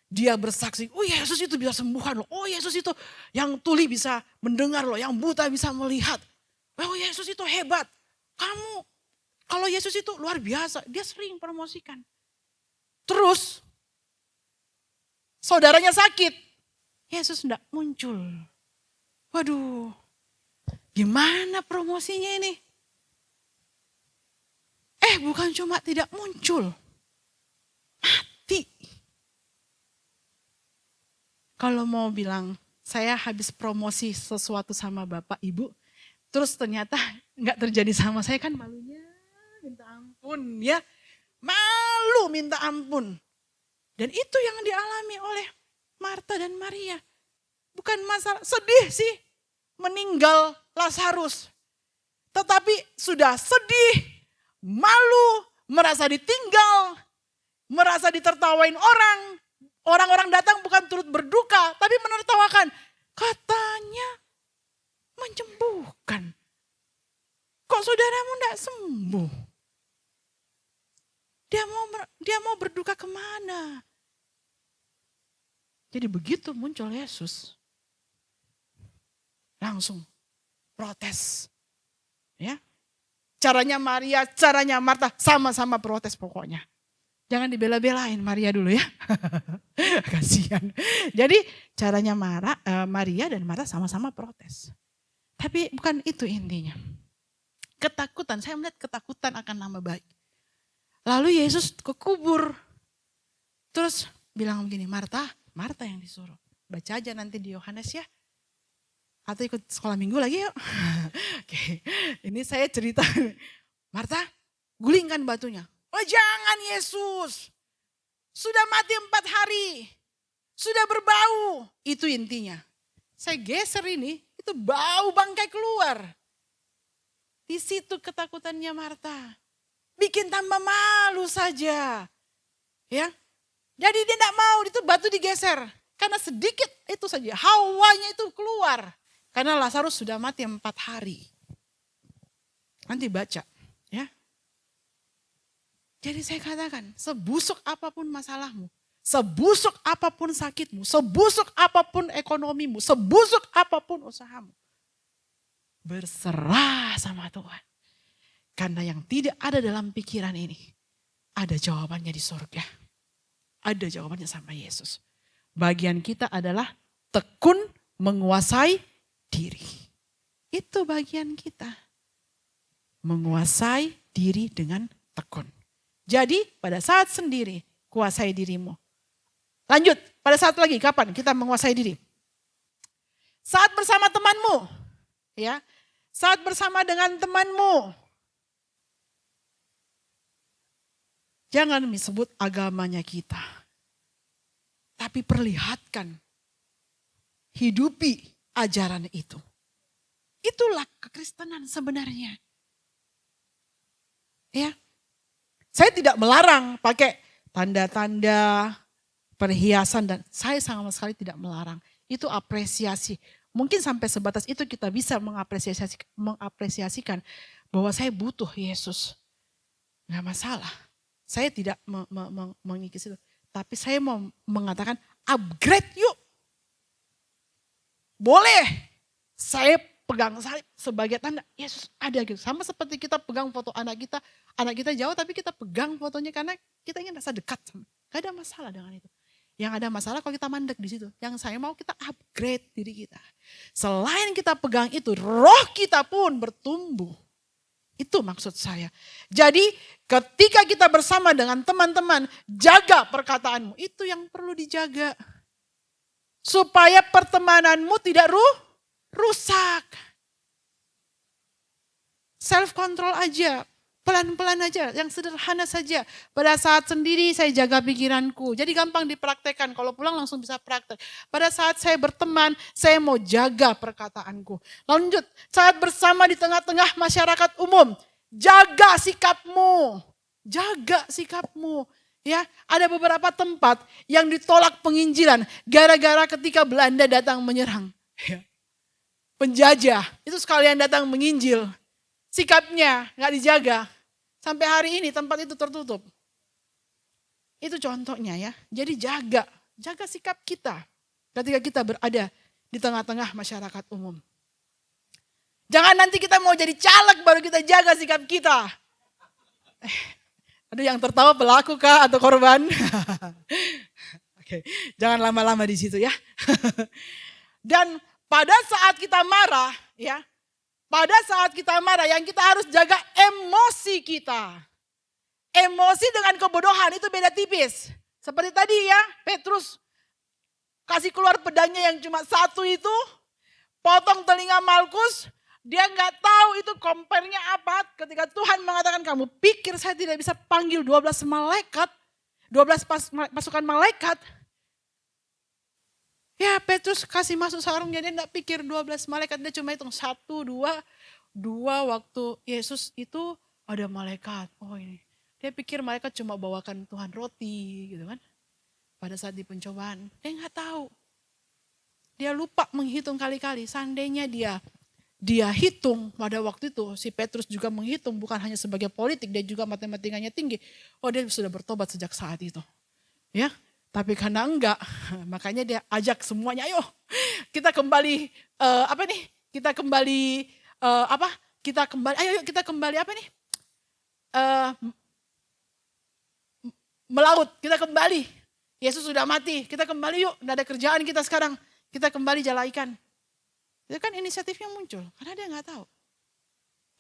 Dia bersaksi, oh Yesus itu bisa sembuhkan loh. Oh Yesus itu yang tuli bisa mendengar loh, yang buta bisa melihat. Oh Yesus itu hebat. Kamu, kalau Yesus itu luar biasa, dia sering promosikan. Terus, saudaranya sakit, Yesus enggak muncul. Waduh, gimana promosinya ini? Bukan cuma tidak muncul, mati. Kalau mau bilang, saya habis promosi sesuatu sama Bapak Ibu, terus ternyata nggak terjadi sama saya, kan malunya minta ampun ya. Malu minta ampun. Dan itu yang dialami oleh Marta dan Maria. Bukan masalah, sedih sih meninggal Lazarus. Tetapi sudah sedih, malu, merasa ditinggal, merasa ditertawain orang. Orang-orang datang bukan turut berduka, tapi menertawakan. Katanya menyembuhkan. Kok saudaramu tidak sembuh? Dia mau berduka kemana? Jadi begitu muncul Yesus, langsung protes. Ya, caranya Maria, caranya Marta sama-sama protes pokoknya. Jangan dibela-belain Maria dulu ya. Kasihan. Jadi caranya Maria dan Marta sama-sama protes. Tapi bukan itu intinya. Ketakutan, saya melihat ketakutan akan nama baik. Lalu Yesus ke kubur. Terus bilang begini, Marta yang disuruh. Baca aja nanti di Yohanes ya. Atau ikut sekolah minggu lagi yuk. Oke, ini saya cerita. Marta, gulingkan batunya. Oh jangan Yesus, sudah mati 4 hari, sudah berbau. Itu intinya. Saya geser ini, itu bau bangkai keluar. Di situ ketakutannya Marta. Bikin tambah malu saja. Ya, jadi dia tidak mau, itu batu digeser. Karena sedikit itu saja, hawanya itu keluar. Karena Lazarus sudah mati 4 hari. Nanti baca ya. Jadi saya katakan, sebusuk apapun masalahmu, sebusuk apapun sakitmu, sebusuk apapun ekonomimu, sebusuk apapun usahamu, berserah sama Tuhan. Karena yang tidak ada dalam pikiran ini, ada jawabannya di surga. Ada jawabannya sama Yesus. Bagian kita adalah tekun menguasai diri. Itu bagian kita. Menguasai diri dengan tekun. Jadi pada saat sendiri kuasai dirimu. Lanjut, pada saat lagi kapan kita menguasai diri? Saat bersama temanmu, ya. Saat bersama dengan temanmu. Jangan disebut agamanya kita. Tapi perlihatkan, hidupi ajaran itu. Itulah kekristenan sebenarnya. Ya. Saya tidak melarang pakai tanda-tanda, perhiasan, dan saya sama sekali tidak melarang. Itu apresiasi. Mungkin sampai sebatas itu kita bisa mengapresiasikan bahwa saya butuh Yesus. Nggak masalah. Saya tidak mengikis itu. Tapi saya mau mengatakan upgrade yuk. Boleh. Saya pegang salib sebagai tanda Yesus ada gitu. Sama seperti kita pegang foto anak kita jauh tapi kita pegang fotonya karena kita ingin rasa dekat. Gak ada masalah dengan itu. Yang ada masalah kalau kita mandek di situ. Yang saya mau kita upgrade diri kita. Selain kita pegang itu, roh kita pun bertumbuh. Itu maksud saya. Jadi ketika kita bersama dengan teman-teman, jaga perkataanmu. Itu yang perlu dijaga. Supaya pertemananmu tidak rusak. Self control aja, pelan-pelan aja, yang sederhana saja. Pada saat sendiri saya jaga pikiranku. Jadi gampang dipraktekkan, kalau pulang langsung bisa praktek. Pada saat saya berteman, saya mau jaga perkataanku. Lanjut, saat bersama di tengah-tengah masyarakat umum, jaga sikapmu. Jaga sikapmu. Ya, ada beberapa tempat yang ditolak penginjilan gara-gara ketika Belanda datang menyerang. Ya. Penjajah itu sekalian datang menginjil. Sikapnya nggak dijaga. Sampai hari ini tempat itu tertutup. Itu contohnya ya. Jadi jaga sikap kita ketika kita berada di tengah-tengah masyarakat umum. Jangan nanti kita mau jadi caleg baru kita jaga sikap kita. Aduh, yang tertawa pelaku kah atau korban? Oke, jangan lama-lama di situ ya. Dan pada saat kita marah, ya, pada saat kita marah yang kita harus jaga emosi kita. Emosi dengan kebodohan itu beda tipis. Seperti tadi ya, Petrus kasih keluar pedangnya yang cuma satu itu, potong telinga Malkus. Dia nggak tahu itu compare-nya apa. Ketika Tuhan mengatakan, kamu pikir saya tidak bisa panggil 12 malaikat, 12 pasukan malaikat. Ya, Petrus kasih masuk sarungnya, dia nggak pikir 12 malaikat, dia cuma hitung 1, 2 waktu Yesus itu ada malaikat. Oh ini, dia pikir malaikat cuma bawakan Tuhan roti gitu kan. Pada saat di pencobaan, dia nggak tahu. Dia lupa menghitung kali-kali, seandainya dia hitung pada waktu itu, si Petrus juga menghitung bukan hanya sebagai politik, dia juga matematikanya tinggi. Oh, dia sudah bertobat sejak saat itu. Ya, tapi karena enggak, makanya dia ajak semuanya, ayo kita kembali Kita kembali melaut, kita kembali. Yesus sudah mati, kita kembali yuk, enggak ada kerjaan kita sekarang. Kita kembali jala ikan. Itu kan inisiatifnya muncul, karena dia nggak tahu.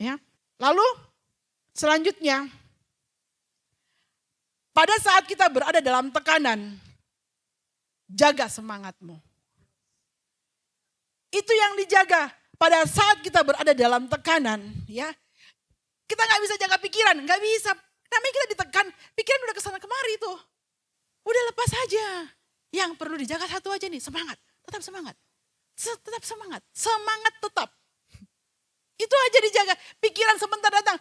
Ya, lalu selanjutnya, pada saat kita berada dalam tekanan, jaga semangatmu. Itu yang dijaga pada saat kita berada dalam tekanan, ya. Kita nggak bisa jaga pikiran, nggak bisa. Namanya kita ditekan, pikiran udah kesana kemari tuh. Udah lepas aja. Yang perlu dijaga satu aja nih, semangat, tetap semangat. Tetap semangat, semangat tetap. Itu aja dijaga. Pikiran sebentar datang,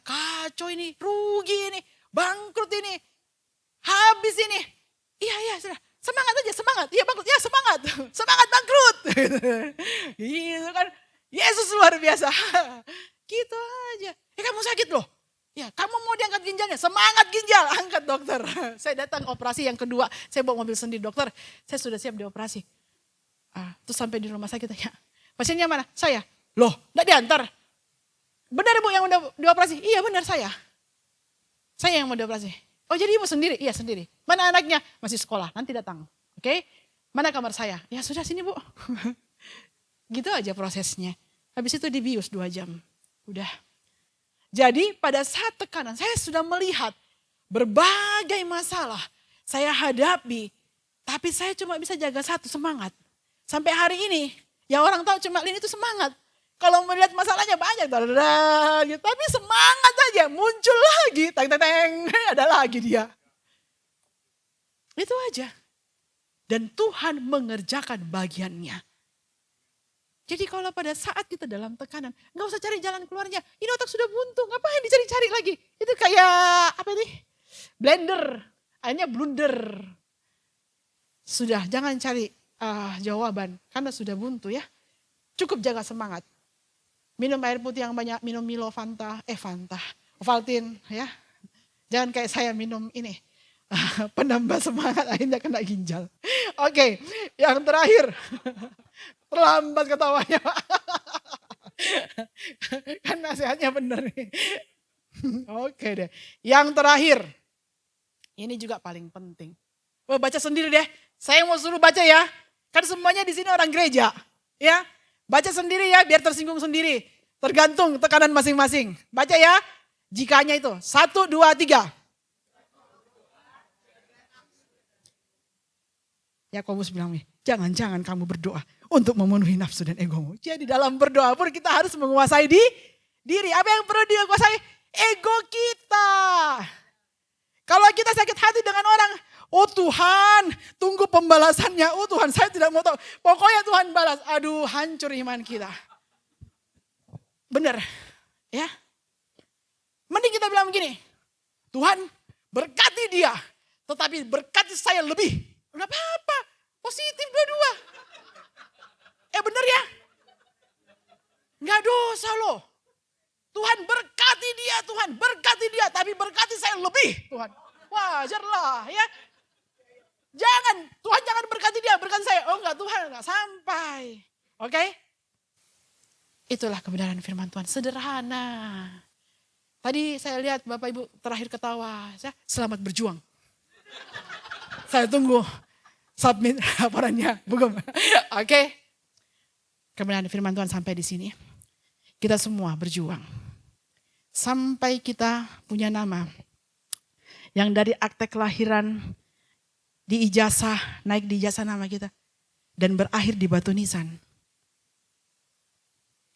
kacau ini, rugi ini, bangkrut ini, habis ini. Iya sudah, semangat aja, semangat. Iya bangkrut, ya semangat, semangat bangkrut. Gitu kan, Yesus luar biasa. Gitu aja. Kamu sakit loh. Ya, kamu mau diangkat ginjalnya, semangat ginjal, angkat dokter. Saya datang operasi yang kedua, saya bawa mobil sendiri, dokter, saya sudah siap dioperasi. Terus sampai di rumah sakit tanya, pasiennya mana? Saya. Loh, enggak diantar. Benar ibu yang udah dioperasi? Iya benar saya. Saya yang mau dioperasi. Oh jadi ibu sendiri? Iya sendiri. Mana anaknya? Masih sekolah, nanti datang. Oke? Mana kamar saya? Ya sudah sini bu. Gitu aja prosesnya. Habis itu dibius 2 jam. Udah. Jadi pada saat tekanan saya sudah melihat berbagai masalah saya hadapi. Tapi saya cuma bisa jaga satu, semangat. Sampai hari ini, yang orang tahu cuma Lin itu semangat. Kalau melihat masalahnya banyak, gitu. Tapi semangat aja, muncul lagi, teng, ada lagi dia. Itu aja. Dan Tuhan mengerjakan bagiannya. Jadi kalau pada saat kita dalam tekanan, nggak usah cari jalan keluarnya. Ini otak sudah buntu, ngapain dicari-cari lagi? Itu kayak blender, akhirnya blunder. Sudah, jangan cari jawaban karena sudah buntu ya. Cukup jaga semangat. Minum air putih yang banyak, minum Milo, Ovaltine ya. Jangan kayak saya minum ini penambah semangat akhirnya kena ginjal. Oke, yang terakhir. Terlambat ketawanya. Kan nasihatnya benar nih. Oke deh. Yang terakhir. Ini juga paling penting. Baca sendiri deh. Saya mau suruh baca ya. Kan semuanya di sini orang gereja, ya. Baca sendiri ya, biar tersinggung sendiri. Tergantung tekanan masing-masing. Baca ya. Jikanya itu 1, 2, 3. Yakobus bilang nih, jangan-jangan kamu berdoa untuk memenuhi nafsu dan egomu. Jadi dalam berdoa pun kita harus menguasai diri. Apa yang perlu dikuasai? Ego kita. Kalau kita sakit hati dengan orang, oh Tuhan, tunggu pembalasannya. Oh Tuhan, saya tidak mau tahu. Pokoknya Tuhan balas. Aduh, hancur iman kita. Benar, ya. Mending kita bilang begini, Tuhan, berkati dia, tetapi berkati saya lebih. Udah apa-apa, positif dua-dua. Bener ya? Nggak dosa loh. Tuhan berkati dia, tapi berkati saya lebih, Tuhan. Wajarlah ya. Tuhan jangan berkati dia, berkati saya. Oh enggak, Tuhan enggak sampai. Oke? Itulah kebenaran firman Tuhan, sederhana. Tadi saya lihat Bapak Ibu terakhir ketawa, selamat berjuang. Saya tunggu submit laporannya, bukan? Oke? Kebenaran firman Tuhan sampai di sini. Kita semua berjuang. Sampai kita punya nama. Yang dari akte kelahiran di ijazah, naik di ijazah nama kita. Dan berakhir di batu nisan.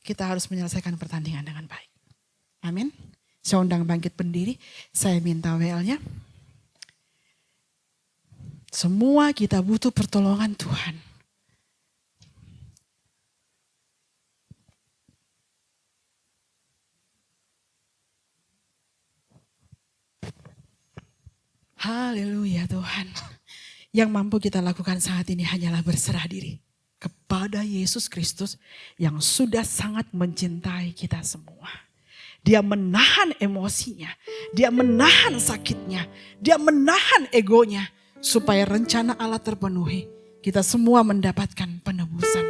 Kita harus menyelesaikan pertandingan dengan baik. Amin. Saya undang bangkit berdiri. Saya minta WL-nya. Semua kita butuh pertolongan Tuhan. Haleluya Tuhan. Yang mampu kita lakukan saat ini hanyalah berserah diri kepada Yesus Kristus yang sudah sangat mencintai kita semua. Dia menahan emosinya, dia menahan sakitnya, dia menahan egonya supaya rencana Allah terpenuhi. Kita semua mendapatkan penebusan.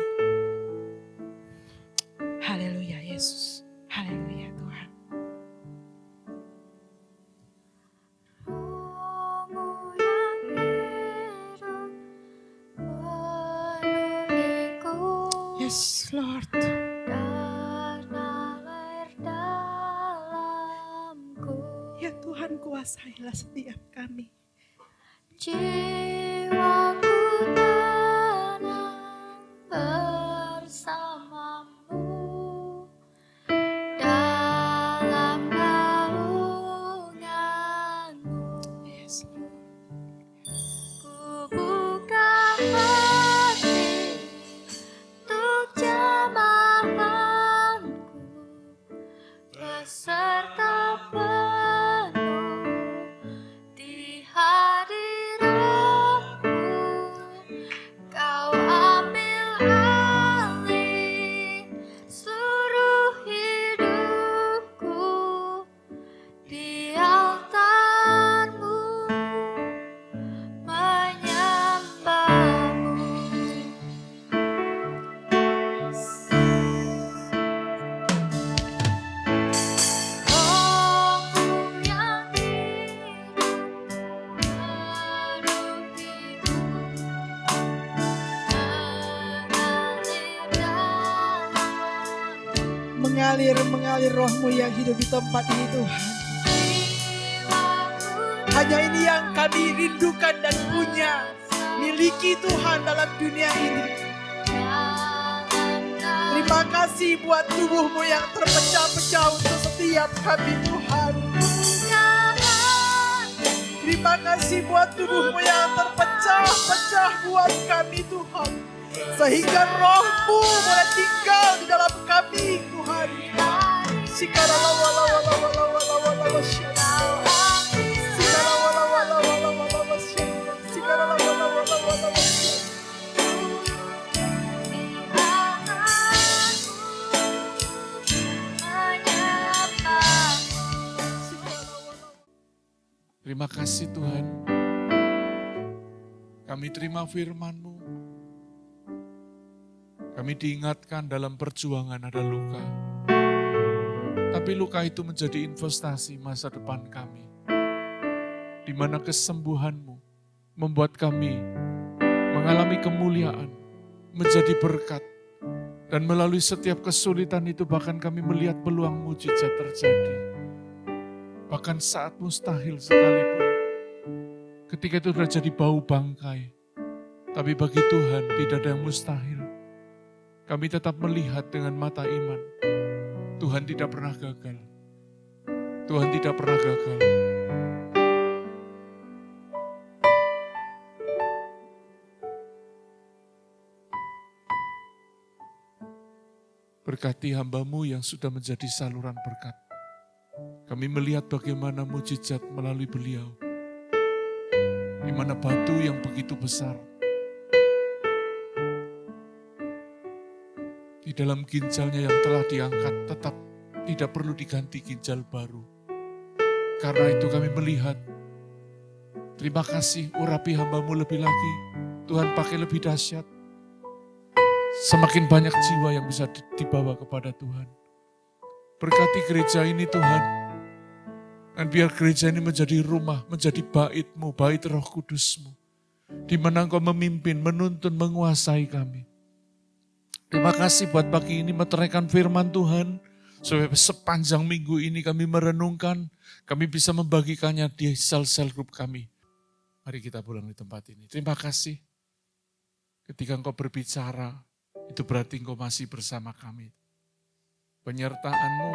Haleluya Yesus. Haleluya Tuhan. Yes, Lord. Ya Tuhan, kuasailah setiap kami. Jiwaku tenang bersamamu dalam naunganmu. Yes, Ku buka hati untuk jemaatku beserta penuh di hadiratmu. Kau ambil alih seluruh hidupku di altarmu menyembahmu. Rohmu yang hidup menuhiku, mengalir rohmu yang hidup di tempat ini Tuhan. Hanya ini yang kami rindukan dan punya, miliki Tuhan dalam dunia ini. Terima kasih buat tubuhmu yang terpecah-pecah untuk setiap kami Tuhan. Terima kasih buat tubuhmu yang terpecah-pecah buat kami Tuhan. Sehingga rohmu boleh tinggal di dalam kami Tuhan. Terima kasih Tuhan. Kami terima firman-Mu. Kami diingatkan dalam perjuangan ada luka. Tapi luka itu menjadi investasi masa depan kami. Di mana kesembuhan-Mu membuat kami mengalami kemuliaan, menjadi berkat. Dan melalui setiap kesulitan itu bahkan kami melihat peluang mujizat terjadi. Bahkan saat mustahil sekalipun. Ketika itu sudah jadi bau bangkai. Tapi bagi Tuhan tidak ada yang mustahil. Kami tetap melihat dengan mata iman. Tuhan tidak pernah gagal. Tuhan tidak pernah gagal. Berkati hamba-Mu yang sudah menjadi saluran berkat. Kami melihat bagaimana mujizat melalui beliau di mana batu yang begitu besar di dalam ginjalnya yang telah diangkat tetap tidak perlu diganti ginjal baru. Karena itu kami melihat, terima kasih urapi hamba-Mu lebih lagi. Tuhan pakai lebih dahsyat. Semakin banyak jiwa yang bisa dibawa kepada Tuhan. Berkati gereja ini Tuhan. Dan biar gereja ini menjadi rumah, menjadi bait-Mu, bait Roh Kudus-Mu. Di mana Engkau memimpin, menuntun, menguasai kami. Terima kasih buat pagi ini meteraikan firman Tuhan. Supaya sepanjang minggu ini kami merenungkan, kami bisa membagikannya di sel-sel grup kami. Mari kita pulang di tempat ini. Terima kasih. Ketika Engkau berbicara, itu berarti Engkau masih bersama kami. Penyertaan-Mu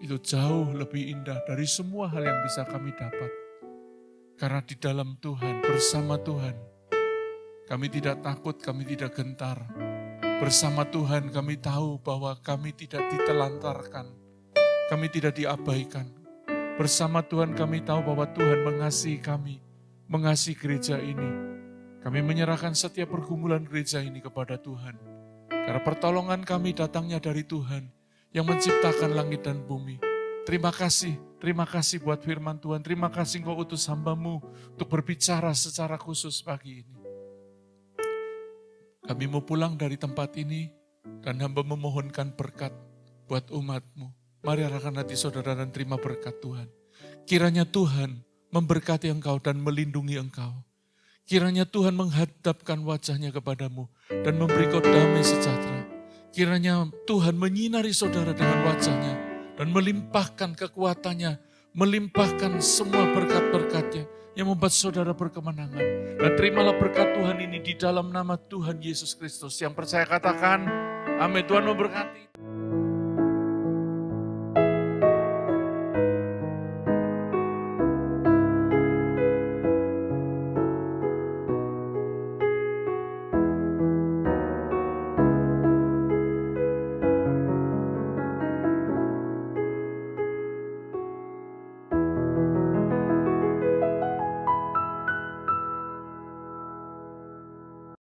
itu jauh lebih indah dari semua hal yang bisa kami dapat. Karena di dalam Tuhan, bersama Tuhan, kami tidak takut, kami tidak gentar. Bersama Tuhan kami tahu bahwa kami tidak ditelantarkan, kami tidak diabaikan. Bersama Tuhan kami tahu bahwa Tuhan mengasihi kami, mengasihi gereja ini. Kami menyerahkan setiap pergumulan gereja ini kepada Tuhan. Karena pertolongan kami datangnya dari Tuhan yang menciptakan langit dan bumi. Terima kasih buat firman Tuhan. Terima kasih Engkau utus hamba-Mu untuk berbicara secara khusus pagi ini. Kami mau pulang dari tempat ini dan hamba memohonkan berkat buat umat-Mu. Mari arahkan hati saudara dan terima berkat Tuhan. Kiranya Tuhan memberkati engkau dan melindungi engkau. Kiranya Tuhan menghadapkan wajahnya kepadamu dan memberi kau damai sejahtera. Kiranya Tuhan menyinari saudara dengan wajahnya dan melimpahkan kekuatannya, melimpahkan semua berkat-berkatnya yang membuat saudara berkemenangan. Dan terimalah berkat Tuhan ini di dalam nama Tuhan Yesus Kristus. Yang percaya katakan, amin. Tuhan memberkati.